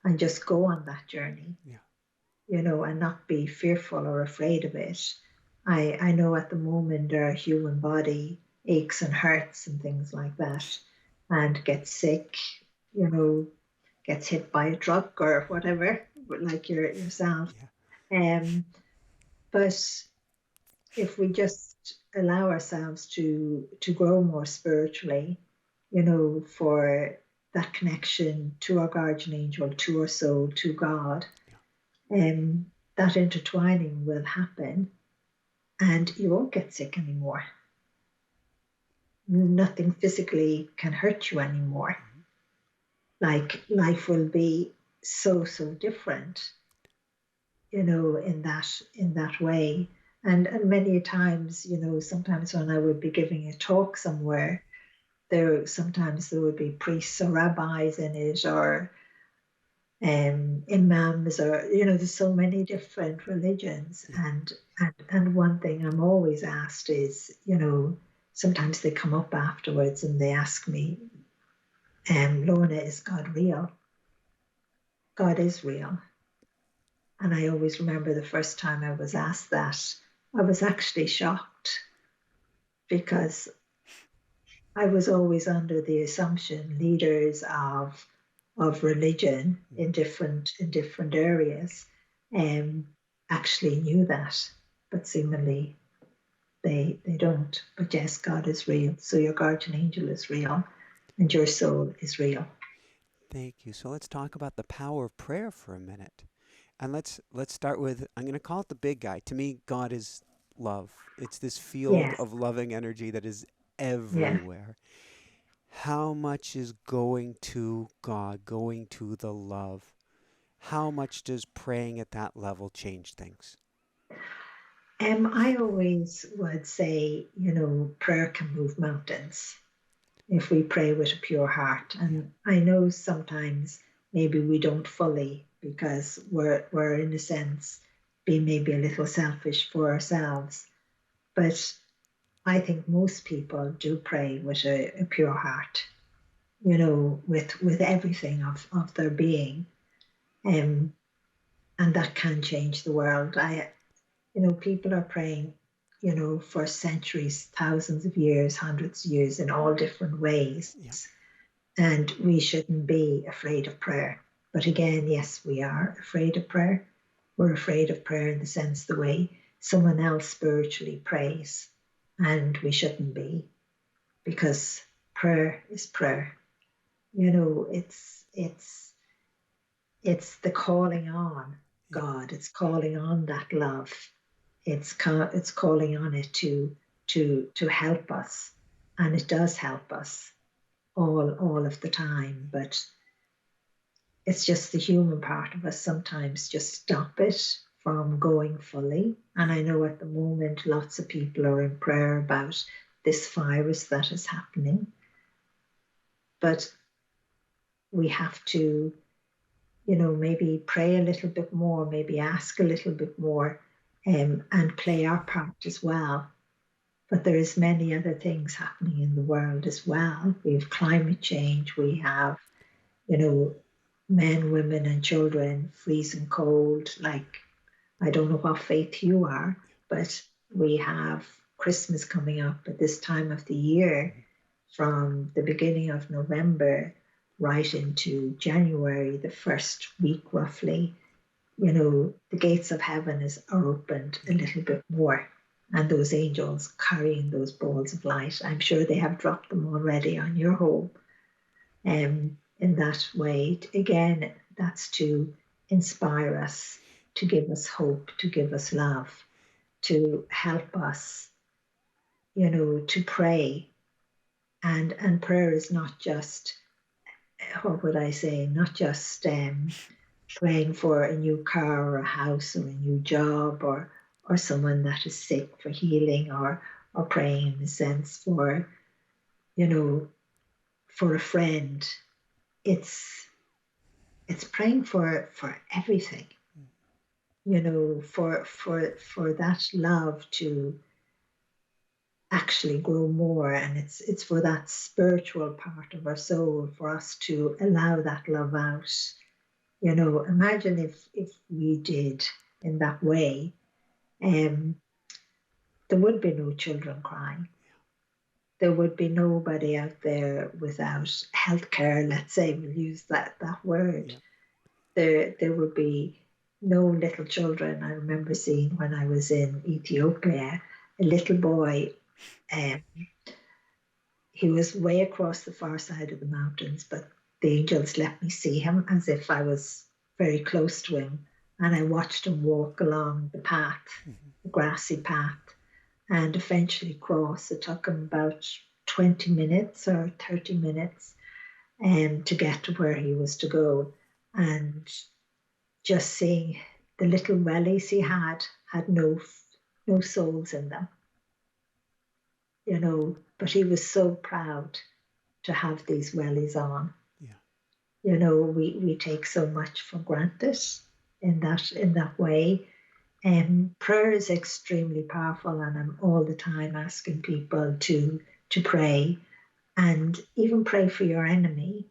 and just go on that journey, Yeah. you know, and not be fearful or afraid of it. I know at the moment our human body aches and hurts and things like that, and gets sick, you know, gets hit by a truck or whatever, like yourself. Yeah. Um, but if we just allow ourselves to grow more spiritually, you know, for that connection to our guardian angel, to our soul, to God, that intertwining will happen, and you won't get sick anymore. Nothing physically can hurt you anymore. Like life will be so different, you know, in that way. And many times, you know, sometimes when I would be giving a talk somewhere, there would be priests or rabbis in it, or imams, or you know, there's so many different religions. Yeah. And one thing I'm always asked is, you know, sometimes they come up afterwards and they ask me, Lorna, is God real? God is real. And I always remember the first time I was asked that, I was actually shocked, because I was always under the assumption leaders of religion in different areas um, actually knew that, but seemingly they don't. But yes, God is real. So your guardian angel is real, and your soul is real. Thank you. So let's talk about the power of prayer for a minute. And let's start with, I'm going to call it the big guy. To me, God is love. It's this field Yes, of loving energy that is yeah. everywhere. how much is going to God, going to the love? How much does praying at that level change things? I always would say, prayer can move mountains if we pray with a pure heart. Yeah, And I know sometimes maybe we don't fully because we're in a sense being maybe a little selfish for ourselves. But I think most people do pray with a pure heart, with everything of their being. Um, and that can change the world. People are praying, for centuries, thousands of years, hundreds of years in all different ways. yeah, And we shouldn't be afraid of prayer. But again, yes, we are afraid of prayer. We're afraid of prayer in the sense the way someone else spiritually prays. And we shouldn't be, because prayer is prayer. It's the calling on yeah. God. It's calling on that love. It's calling on it to help us, and it does help us all of the time. But it's just the human part of us sometimes just stop it from going fully. And I know at the moment lots of people are in prayer about this virus that is happening, but we have to, maybe pray a little bit more, maybe ask a little bit more, and play our part as well. But there is many other things happening in the world as well. We have climate change. We have, you know, men, women, and children freezing cold. Like, I don't know what faith you are, but we have Christmas coming up at this time of the year, from the beginning of November right into January, the first week roughly. The gates of heaven are opened a Yeah. little bit more. And those angels carrying those balls of light, I'm sure they have dropped them already on your home. In that way, again, that's to inspire us, to give us hope, to give us love, to help us, to pray. And prayer is not just, what would I say, not just praying for a new car or a house or a new job, or someone that is sick for healing, or praying in a sense for, you know for a friend. It's it's praying for everything, for that love to actually grow more. And it's for that spiritual part of our soul, for us to allow that love out. Imagine if we did in that way. um there would be no children crying. There would be nobody out there without healthcare, let's say, we'll use that word. Yeah. There would be no little children. I remember seeing when I was in Ethiopia a little boy. um, he was way across the far side of the mountains, but the angels let me see him as if I was very close to him. And I watched him walk along the path, Hmm. the grassy path, and eventually cross. It took him about 20 minutes or 30 minutes to get to where he was to go. And just seeing the little wellies he had no souls in them, but he was so proud to have these wellies on. Yeah. We take so much for granted in that way. And prayer is extremely powerful, and I'm all the time asking people to pray, and even pray for your enemy.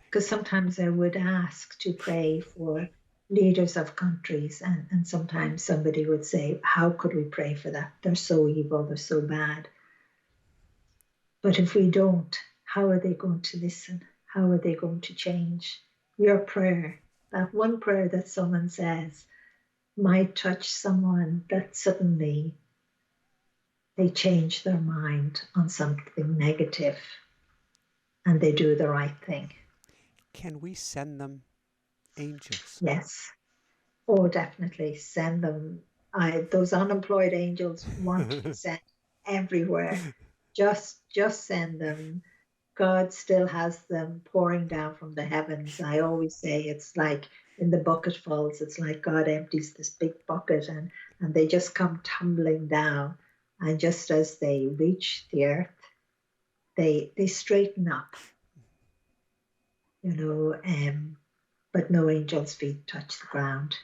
Because sometimes I would ask to pray for leaders of countries, and sometimes somebody would say, how could we pray for that? They're so evil, they're so bad. But if we don't, how are they going to listen? How are they going to change? Your prayer, that one prayer that someone says, might touch someone that suddenly they change their mind on something negative and they do the right thing. Can we send them angels? Yes. Oh, definitely send them. Those unemployed angels want to be sent everywhere. Just send them God still has them pouring down from the heavens. I always say it's like in the bucketfuls, it's like God empties this big bucket and they just come tumbling down. And just as they reach the earth, they straighten up, you know, but no angel's feet touch the ground.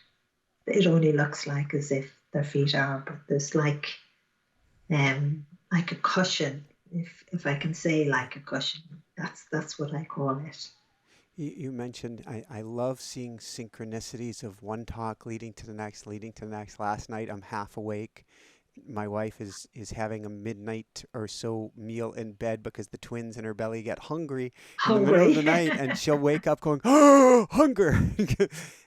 It only looks like as if their feet are, but there's like a cushion, if I can say like a cushion. That's what I call it. You mentioned I love seeing synchronicities of one talk leading to the next, leading to the next. Last night I'm half awake. My wife is having a midnight or so meal in bed because the twins in her belly get hungry in the middle of Hungry. the night, and she'll wake up going, "Oh, hunger!"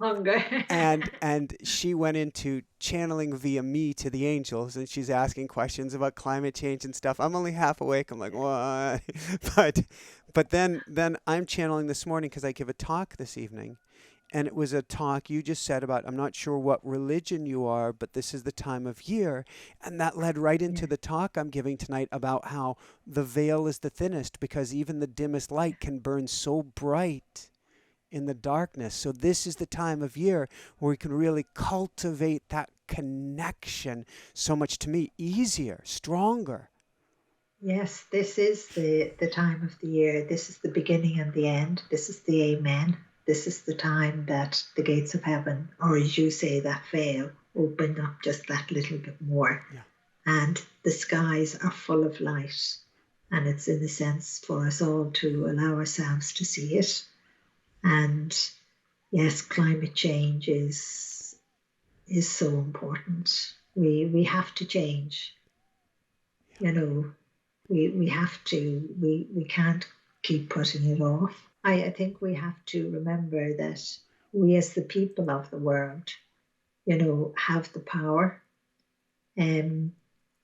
Hunger. and she went into channeling via me to the angels, and she's asking questions about climate change and stuff. I'm only half awake. I'm like, what? but but then I'm channeling this morning because I give a talk this evening, and it was a talk you just said about, I'm not sure what religion you are, but this is the time of year. And that led right into Yeah. the talk I'm giving tonight about how the veil is the thinnest because even the dimmest light can burn so bright in the darkness. So this is the time of year where we can really cultivate that connection so much, to me, easier, stronger. Yes, this is the time of the year. This is the beginning and the end. This is the amen. This is the time that the gates of heaven, or as you say, that veil, open up just that little bit more. Yeah. And the skies are full of light. And it's in a sense for us all to allow ourselves to see it. And yes, climate change is so important. We have to change. You know, we have to. We can't keep putting it off. I think we have to remember that we as the people of the world, have the power, um,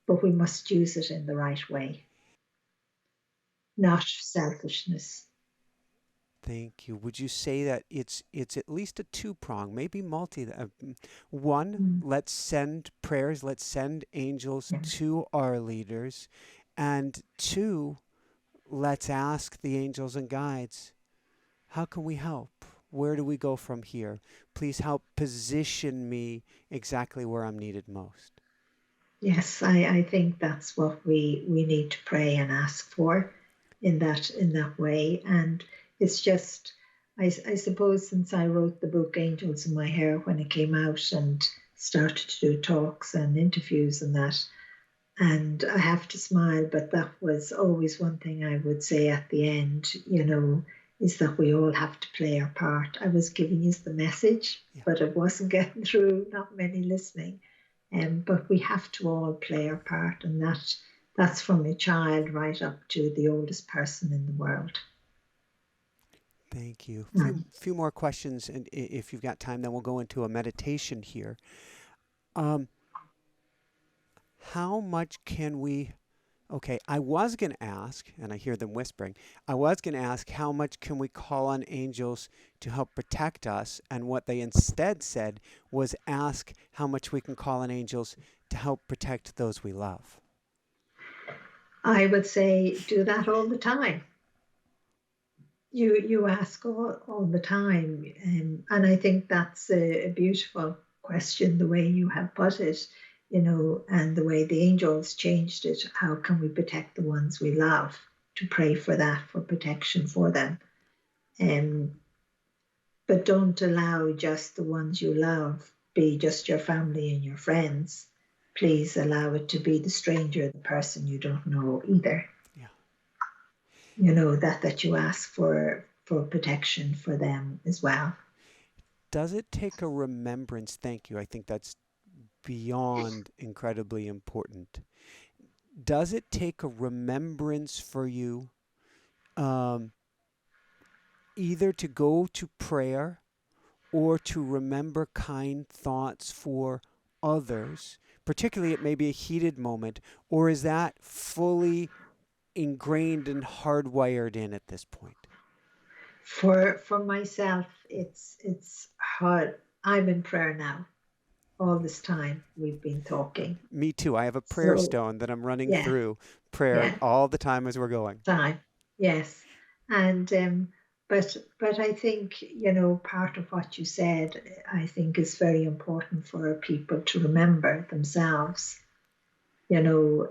but we must use it in the right way, not selfishness. Thank you. Would you say that it's at least a two prong, maybe multi? One, Mm, let's send prayers, let's send angels yeah. to our leaders, and two, let's ask the angels and guides, how can we help? Where do we go from here? Please help position me exactly where I'm needed most. Yes, I think that's what we need to pray and ask for in that way. And it's just I suppose since I wrote the book Angels in My Hair when it came out and started to do talks and interviews and that, and I have to smile, but that was always one thing I would say at the end, is that we all have to play our part. I was giving you the message, Yeah. but it wasn't getting through, not many listening. But we have to all play our part, and that's from a child right up to the oldest person in the world. Thank you. Few Mm. few more questions, and if you've got time, then we'll go into a meditation here. Um, how much can we Okay, I was going to ask, and I hear them whispering, I was going to ask how much can we call on angels to help protect us? And what they instead said was ask how much we can call on angels to help protect those we love. I would say do that all the time. You ask all the time, and I think that's a beautiful question the way you have put it, and the way the angels changed it. How can we protect the ones we love? To pray for that, for protection for them, um, but don't allow just the ones you love be just your family and your friends. Please allow it to be the stranger, the person you don't know either. Yeah. That you ask for protection for them as well. Does it take a remembrance? Thank you. I think that's beyond incredibly important. Does it take a remembrance for you, um, either to go to prayer or to remember kind thoughts for others, particularly it may be a heated moment, or is that fully ingrained and hardwired in at this point? For myself, it's hard. I'm in prayer now. All this time we've been talking. Me too. I have a prayer So stone that I'm running yeah, through prayer yeah, all the time as we're going. time. Yes. And but I think, part of what you said, I think is very important for people to remember themselves. You know,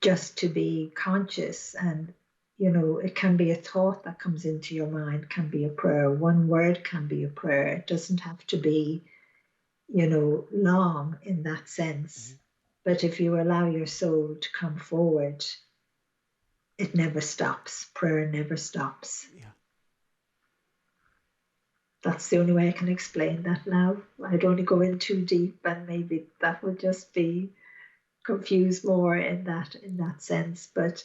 just to be conscious, and it can be a thought that comes into your mind, can be a prayer. One word can be a prayer. It doesn't have to be, long in that sense. Mhm. But if you allow your soul to come forward, it never stops. Prayer never stops. Yeah. That's the only way I can explain that now. I'd only go in too deep, and maybe that would just be confused more in that sense. But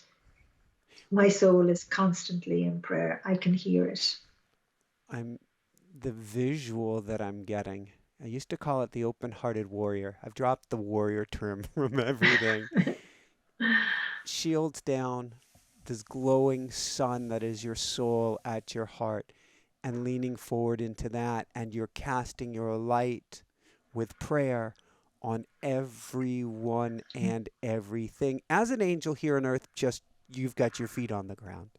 my Well, soul is constantly in prayer. I can hear it. I'm the visual that I'm getting. I used to call it the open-hearted warrior. I've dropped the warrior term from everything. Shields down, this glowing sun that is your soul at your heart, and leaning forward into that, and you're casting your light with prayer on everyone and everything. As an angel here on earth, just you've got your feet on the ground.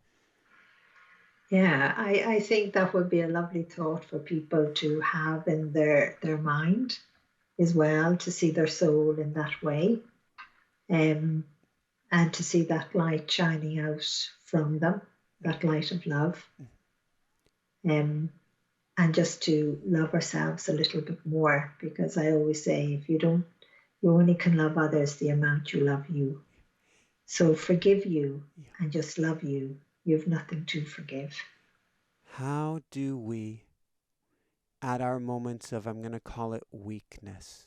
Yeah, I think that would be a lovely thought for people to have in their mind as well, to see their soul in that way, um, and to see that light shining out from them, that light of love, um, and just to love ourselves a little bit more. Because I always say, if you don't, you only can love others the amount you love you. So forgive you Yeah. and just love you. You've nothing to forgive. How do we, at our moments of, I'm going to call it weakness,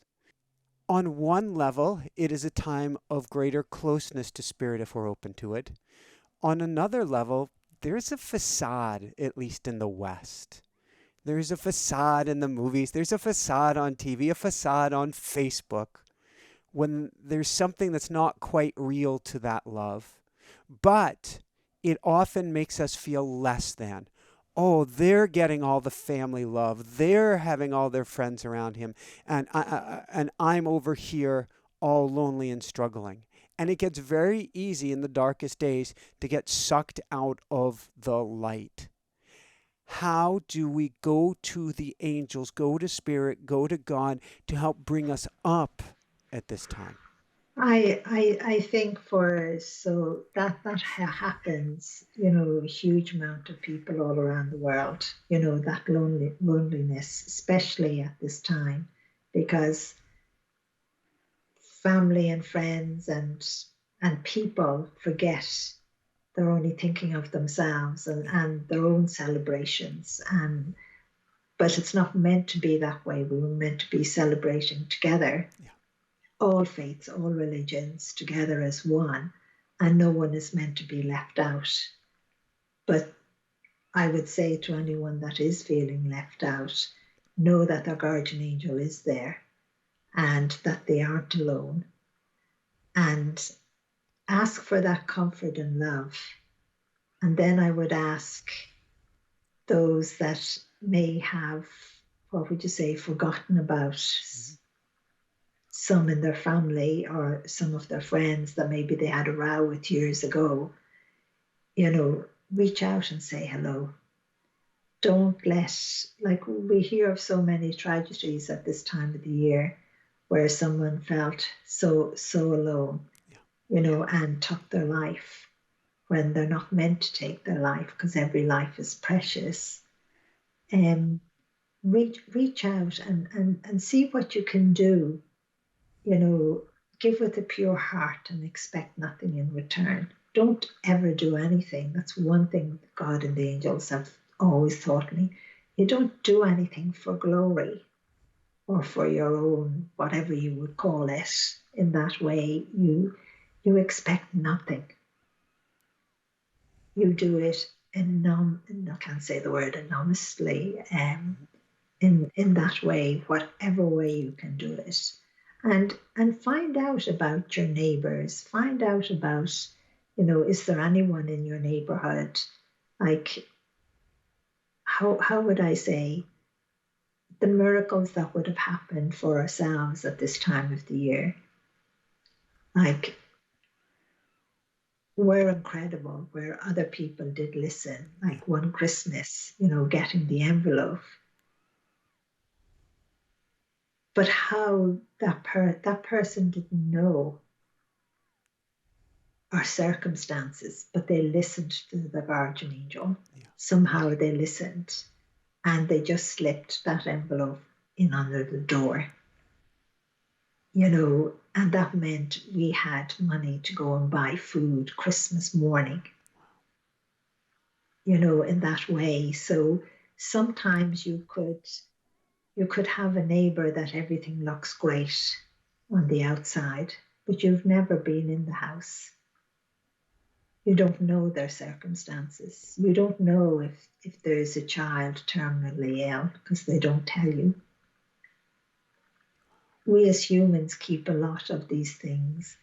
on one level, it is a time of greater closeness to spirit if we're open to it. On another level, there's a facade, at least in the West. There's a facade in the movies, there's a facade on TV, a facade on Facebook, when there's something that's not quite real to that love. But it often makes us feel less than. Oh, they're getting all the family love. They're having all their friends around him, and I'm over here all lonely and struggling. And it gets very easy in the darkest days to get sucked out of the light. How do we go to the angels, go to spirit, go to God to help bring us up at this time? I think for so that happens, a huge amount of people all around the world, that loneliness, especially at this time, because family and friends and people forget they're only thinking of themselves and their own celebrations, and but it's not meant to be that way. We were meant to be celebrating together, Yeah. all faiths, all religions together as one, and no one is meant to be left out. But I would say to anyone that is feeling left out, know that their guardian angel is there and that they aren't alone, and ask for that comfort and love. And then I would ask those that may have, what would you say, forgotten about Mm-hmm. some in their family or some of their friends that maybe they had a row with years ago, reach out and say hello. Don't let, like, we hear of so many tragedies at this time of the year where someone felt so alone, Yeah. and took their life when they're not meant to take their life, because every life is precious. Um, reach out and see what you can do, you know, give with a pure heart and expect nothing in return. Don't ever do anything. That's one thing God and the angels have always taught me. You don't do anything for glory or for your own, whatever you would call it. In that way, you expect nothing. You do it I can't say the word anonymously, Mm-hmm. in that way, whatever way you can do it. And find out about your neighbors. Find out about, is there anyone in your neighborhood? Like, how would I say, the miracles that would have happened for ourselves at this time of the year? Like, were incredible, where other people did listen, Yeah. like one Christmas, getting the envelope. But how that person didn't know our circumstances, but they listened to the guardian angel. Yeah. Somehow they listened, and they just slipped that envelope in under the door, and that meant we had money to go and buy food Christmas morning, in that way. So sometimes you could have a neighbor that everything looks great on the outside, but you've never been in the house. You don't know their circumstances. You don't know if there's a child terminally ill because they don't tell you. We as humans keep a lot of these things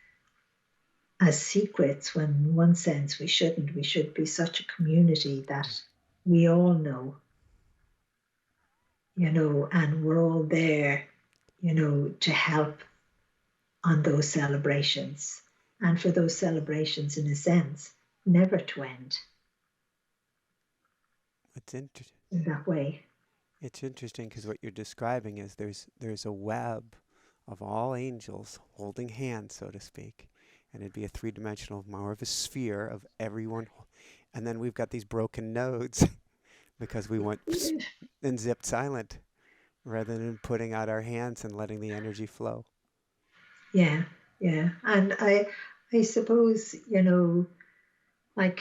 as secrets when, in one sense, we shouldn't. We should be such a community that Yeah. we all know, and we're all there, to help on those celebrations, and for those celebrations, in a sense, never to end It's inter- in that way. it's interesting because what you're describing is there's a web of all angels holding hands, so to speak, and it'd be a three-dimensional, more of a sphere of everyone, and then we've got these broken nodes because we went and zipped silent rather than putting out our hands and letting the energy flow. Yeah, yeah. And I suppose, like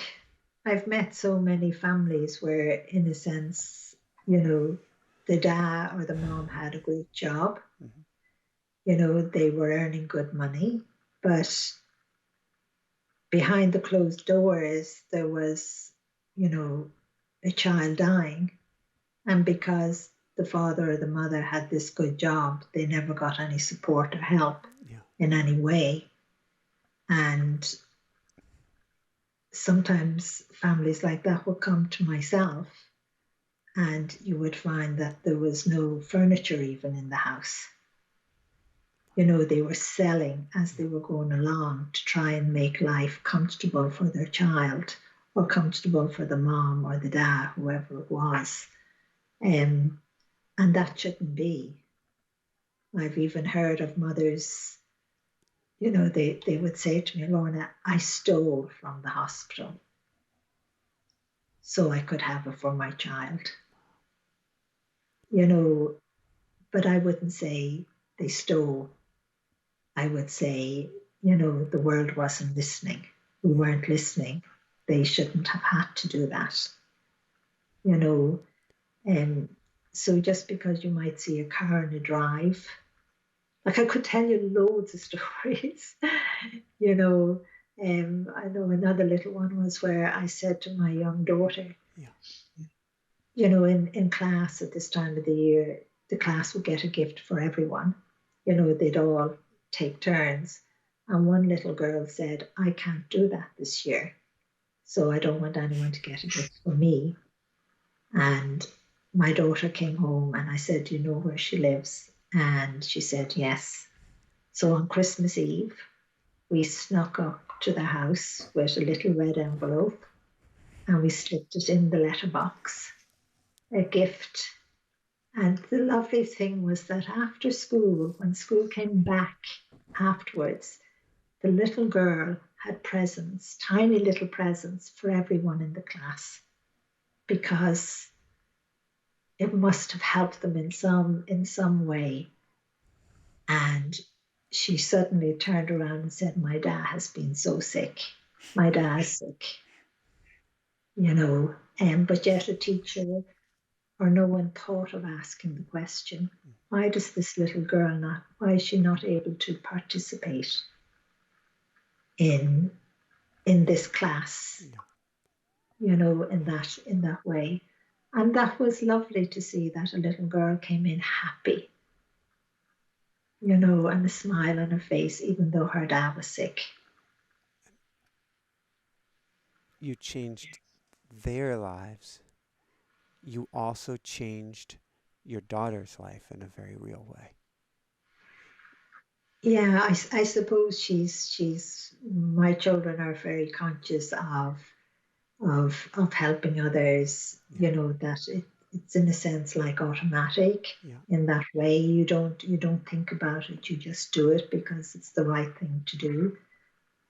I've met so many families where, in a sense, the dad or the mom had a great job, Hmm. they were earning good money, but behind the closed doors, there was, you know, a child dying. And because the father or the mother had this good job, they never got any support or help Yeah. in any way. And sometimes families like that would come to myself, and you would find that there was no furniture even in the house. They were selling as Yeah. they were going along to try and make life comfortable for their child, or comfortable for the mom or the dad, whoever it was. Um, and that shouldn't be. I've even heard of mothers, they would say to me, Lorna, I stole from the hospital so I could have it for my child. You know, but I wouldn't say they stole. I would say, the world wasn't listening. We weren't listening. They shouldn't have had to do that, you know. And so just because you might see a car in a drive, like I could tell you loads of stories, you know. I know another little one was where I said to my young daughter, Yeah. in class at this time of the year, the class would get a gift for everyone. They'd all take turns. And one little girl said, I can't do that this year. So I don't want anyone to get a gift for me. And my daughter came home and I said, do you know where she lives? And she said, yes. So on Christmas Eve, we snuck up to the house with a little red envelope and we slipped it in the letterbox, a gift. And the lovely thing was that after school, when school came back afterwards, the little girl had presents, tiny little presents for everyone in the class, because it must have helped them in some way. And she suddenly turned around and said, my dad has been so sick. My dad's sick, but yet a teacher or no one thought of asking the question, why does this little girl not, why is she not able to participate in in this class, Yeah. in that way? And that was lovely to see that a little girl came in happy, and a smile on her face, even though her dad was sick. You changed their lives. You also changed your daughter's life in a very real way. Yeah, I suppose she's my children are very conscious of helping others, Yeah. you know, that it's in a sense like automatic Yeah. in that way. You don't think about it, you just do it because it's the right thing to do.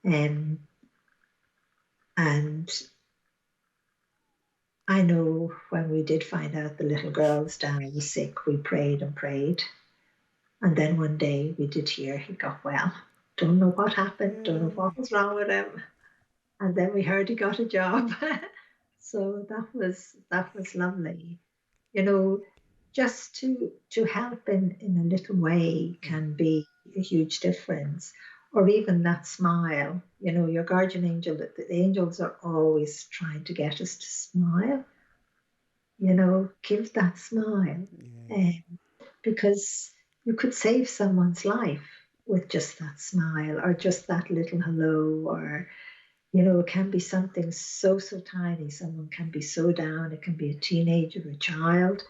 Um, and I know when we did find out the little girl's dad was sick, we prayed and prayed. And then one day we did hear he got well. Don't know what happened, don't know Yay. what was wrong with him. And then we heard he got a job. So that was lovely. You know, just to help in a little way Yeah. can be a huge difference. Or even that smile. You know, your guardian angel, the angels are always trying to get us to smile. You know, give that smile. Yay. Um, because you could save someone's life with just that smile or just that little hello, or you know, it can be something so tiny. Someone can be so down. It can be a teenager, a child.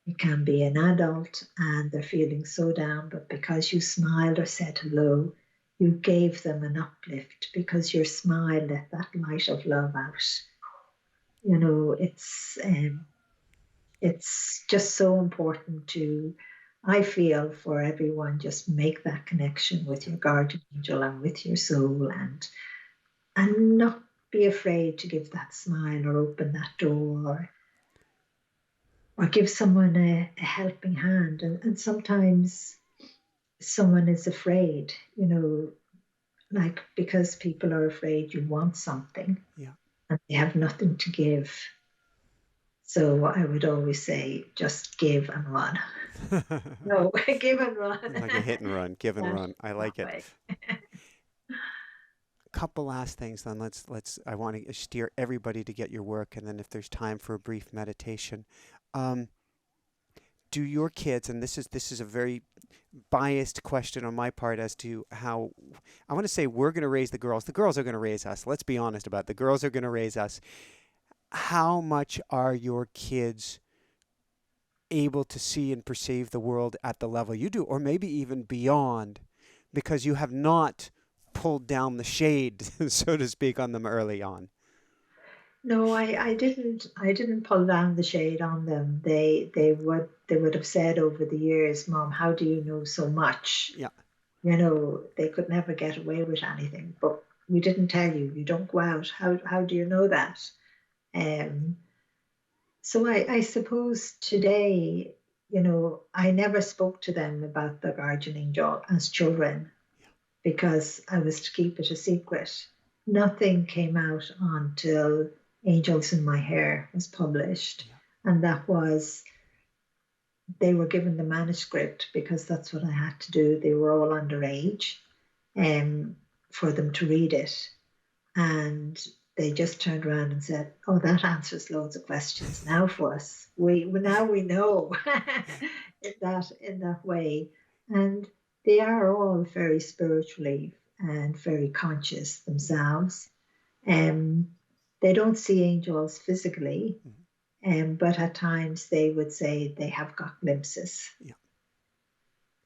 It can be an adult, and they're feeling so down. But because you smiled or said hello, you gave them an uplift because your smile let that light of love out. You know, it's just so important to, I feel, for everyone, just make that connection with Yeah. your guardian angel and with your soul, and not be afraid to give that smile or open that door, or give someone a helping hand. And sometimes someone is afraid, you know, like because people are afraid you want something Yeah. and they have nothing to give. So I would always say, just give and run. No, give and run. Like a hit and run, give and That, run. I that like it. way. Couple last things then. Let's I want to steer everybody to get your work, and then if there's time for a brief meditation. Um, do your kids, and this is a very biased question on my part as to how I want to say we're going to raise the girls. The girls are going to raise us. Let's be honest about it. The girls are going to raise us. How much are your kids able to see and perceive the world at the level you do, or maybe even beyond, because you have not pulled down the shade, so to speak, on them early on? No, I didn't pull down the shade on them. They would have said over the years, Mom, how do you know so much? Yeah. You know, they could never get away with anything. But we didn't tell you. You don't go out. How do you know that? Um, so I suppose today, you know, I never spoke to them about the guardian angel as children because I was to keep it a secret. Nothing came out until Angels in My Hair was published. Yeah. And that was, they were given the manuscript because that's what I had to do. They were all underage, um, for them to read it. And they just turned around and said, "Oh, that answers loads of questions now for us. Now we know in that way." And they are all very spiritually and very conscious themselves. Um, they don't see angels physically, Mhm. but at times they would say they have got glimpses. Yeah.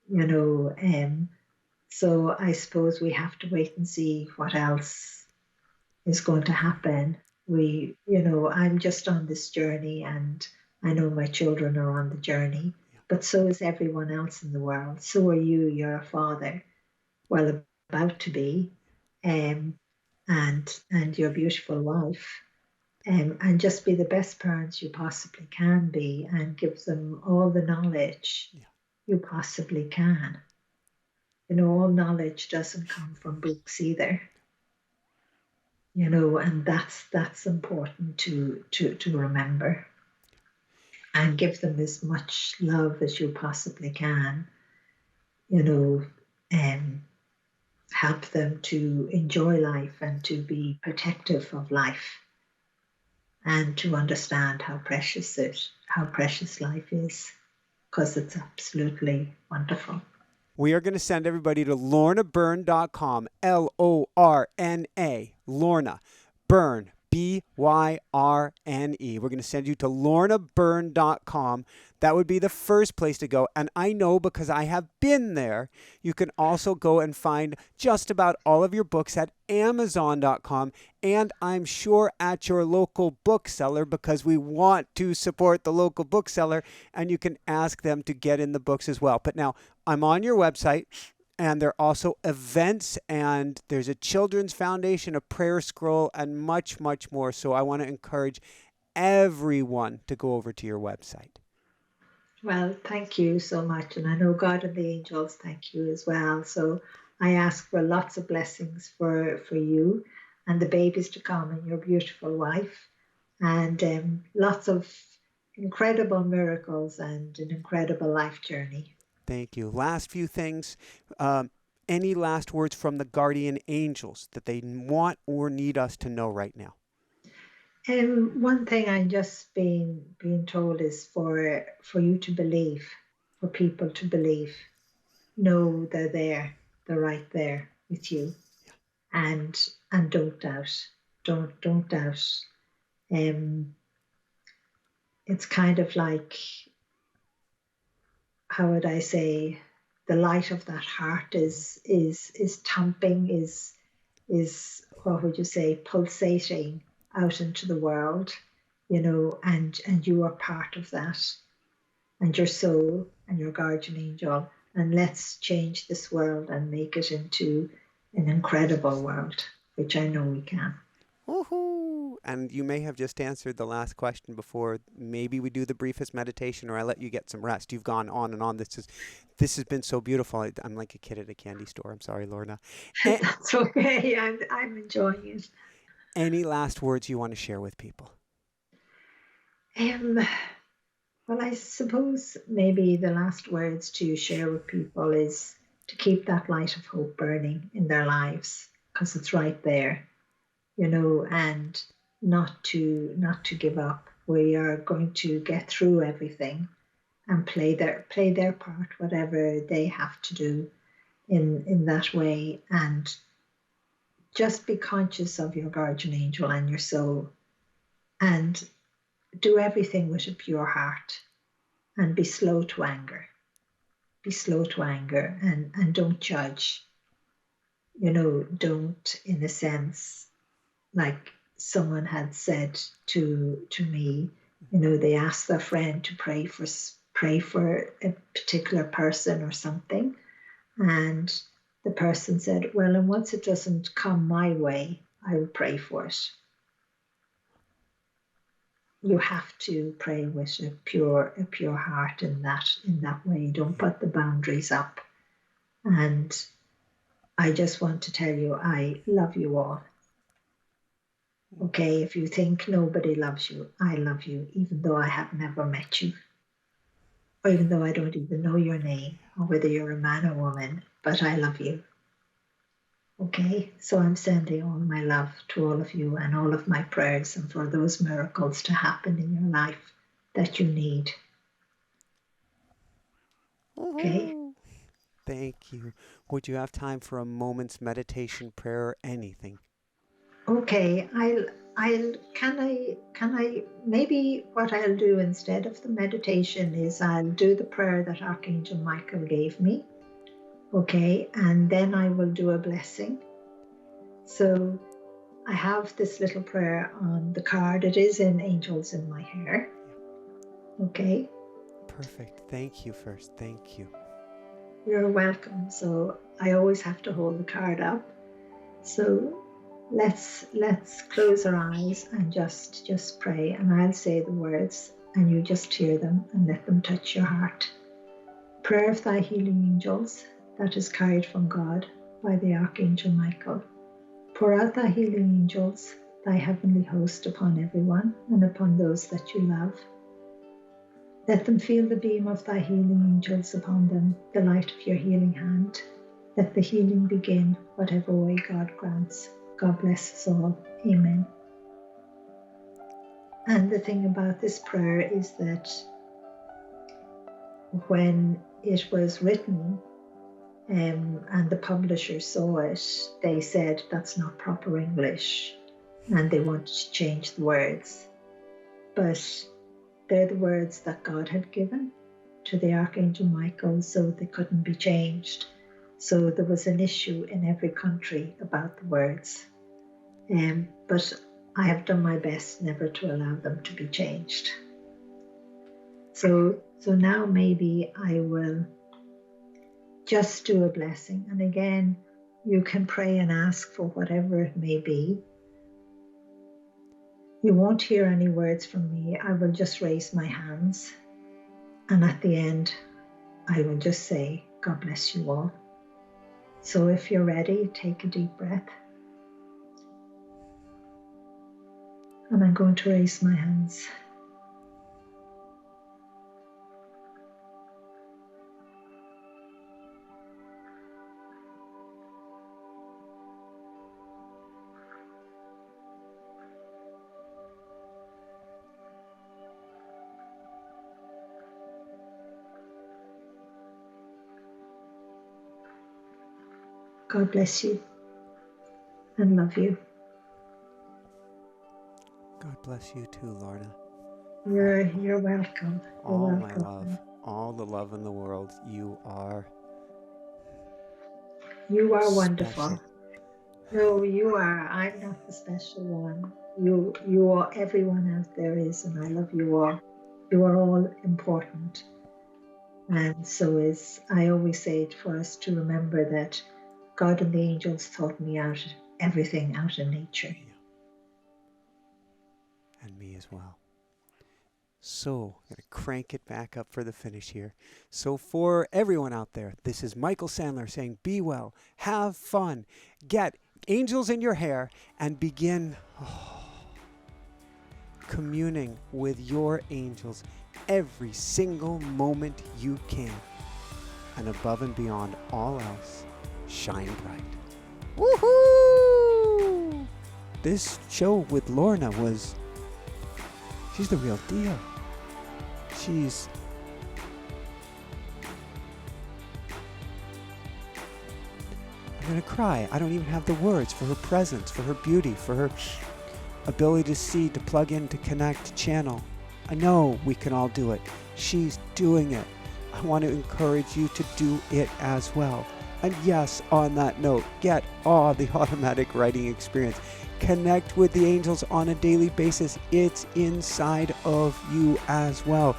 You know, so I suppose we have to wait and see what else is going to happen. I'm just on this journey, and I know my children are on the journey, Yeah. but so is everyone else in the world. So are you. You're a father, well, about to be, um, and your beautiful wife. And just be the best parents you possibly can be, and give them all the knowledge Yeah. you possibly can. You know, all knowledge doesn't come from books either. You know, and that's important to remember, and give them as much love as you possibly can. You know, and help them to enjoy life and to be protective of life, and to understand how precious life is, because it's absolutely wonderful. We are going to send everybody to lornabyrne.com, Lorna, Lorna Byrne, Byrne. We're going to send you to lornabyrne.com. That would be the first place to go. And I know because I have been there, you can also go and find just about all of your books at amazon.com. And I'm sure at your local bookseller, because we want to support the local bookseller, and you can ask them to get in the books as well. But now I'm on your website. And there are also events, and there's a children's foundation, a prayer scroll, and much, much more. So I want to encourage everyone to go over to your website. Well, thank you so much. And I know God and the angels thank you as well. So I ask for lots of blessings for you and the babies to come and your beautiful wife, and lots of incredible miracles and an incredible life journey. Thank you. Last few things. Any last words from the guardian angels that they want or need us to know right now? One thing I'm just being told is for you to believe, for people to believe, know they're there, they're right there with you, and don't doubt, don't doubt. Um, it's kind of like, how would I say, the light of that heart is thumping, is what would you say, pulsating out into the world, and you are part of that, and your soul and your guardian angel, and let's change this world and make it into an incredible world, which I know we can. Woohoo! And you may have just answered the last question before. Maybe we do the briefest meditation, or I let you get some rest. You've gone on and on. This has been so beautiful. I'm like a kid at a candy store. I'm sorry, Lorna. That's okay. I'm enjoying it. Any last words you want to share with people? Um, well, I suppose maybe the last words to share with people is to keep that light of hope burning in their lives, because it's right there, and not to give up. We are going to get through everything and play their part, whatever they have to do in that way, and just be conscious of your guardian angel and your soul, and do everything with a pure heart, and be slow to anger. Be slow to anger, and don't judge. Don't, in a sense, like someone had said to me, they asked their friend to pray for a particular person or something, and the person said, well, and once it doesn't come my way, I will pray for it. You have to pray with a pure heart in that way. Don't put the boundaries up. And I just want to tell you, I love you all. Okay, if you think nobody loves you, I love you, even though I have never met you, or even though I don't even know your name, or whether you're a man or woman, but I love you. Okay, so I'm sending all my love to all of you and all of my prayers, and for those miracles to happen in your life that you need. Okay. Thank you. Would you have time for a moment's meditation, prayer, or anything? Okay, can I maybe what I'll do instead of the meditation is I'll do the prayer that Archangel Michael gave me. Okay, and then I will do a blessing. So I have this little prayer on the card. It is in Angels in My Hair. Okay. Perfect. Thank you first. Thank you. You're welcome. So I always have to hold the card up. So let's close our eyes and just pray, and I'll say the words and you just hear them and let them touch your heart. Prayer of thy healing angels that is carried from God by the Archangel Michael. Pour out thy healing angels, thy heavenly host, upon everyone and upon those that you love. Let them feel the beam of thy healing angels upon them, the light of your healing hand. Let the healing begin, whatever way God grants. God bless us all. Amen. And the thing about this prayer is that when it was written, and the publisher saw it, they said, that's not proper English. and they wanted to change the words. But they're the words that God had given to the Archangel Michael, so they couldn't be changed. So there was an issue in every country about the words. But I have done my best never to allow them to be changed. So now maybe I will just do a blessing. And again, you can pray and ask for whatever it may be. You won't hear any words from me. I will just raise my hands. And at the end, I will just say, God bless you all. So if you're ready, take a deep breath. And I'm going to raise my hands. God bless you and love you. God bless you too, Lorna. You're welcome. All my love, all the love in the world. You are wonderful. No, you are. I'm not the special one. You are. Everyone out there is, and I love you all. You are all important. And so I always say it for us to remember that God and the angels taught me everything out of nature. Yeah. And me as well. So, I'm going to crank it back up for the finish here. So for everyone out there, this is Michael Sandler saying, be well, have fun, get angels in your hair, and begin communing with your angels every single moment you can. And above and beyond all else, shine bright. Woohoo! This show with Lorna she's the real deal. I'm going to cry. I don't even have the words for her presence, for her beauty, for her ability to see, to plug in, to connect, to channel. I know we can all do it. She's doing it. I want to encourage you to do it as well. And yes, on that note, get all the automatic writing experience. Connect with the angels on a daily basis. It's inside of you as well.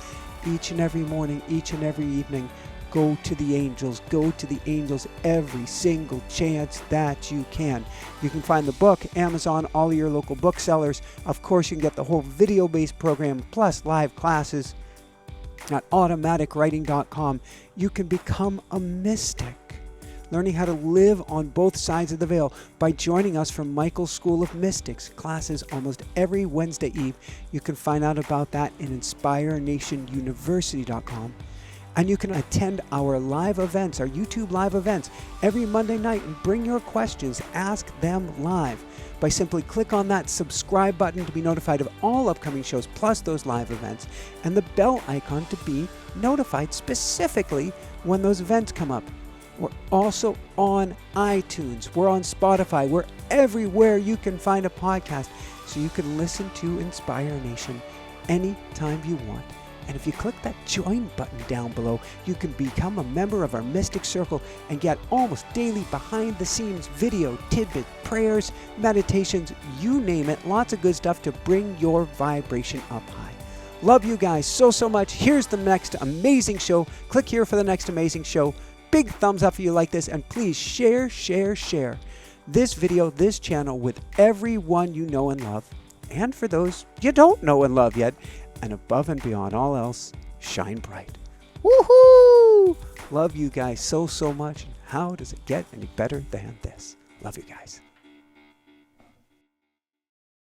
Each and every morning, each and every evening, go to the angels. Go to the angels every single chance that you can. You can find the book, Amazon, all of your local booksellers. Of course, you can get the whole video-based program plus live classes at automaticwriting.com. You can become a mystic, learning how to live on both sides of the veil by joining us from Michael's School of Mystics classes almost every Wednesday eve. You can find out about that in inspirenationuniversity.com. And you can attend our live events, our YouTube live events, every Monday night and bring your questions, ask them live by simply click on that subscribe button to be notified of all upcoming shows plus those live events and the bell icon to be notified specifically when those events come up. We're also on iTunes. We're on Spotify. We're everywhere you can find a podcast, so you can listen to Inspire Nation anytime you want. And if you click that join button down below, you can become a member of our Mystic Circle and get almost daily behind-the-scenes video, tidbits, prayers, meditations, you name it. Lots of good stuff to bring your vibration up high. Love you guys so much. Here's the next amazing show. Click here for the next amazing show. Big thumbs up if you like this, and please share this video, this channel with everyone you know and love, and for those you don't know and love yet. And above and beyond all else, shine bright. Woohoo! Love you guys so much. How does it get any better than this? Love you guys.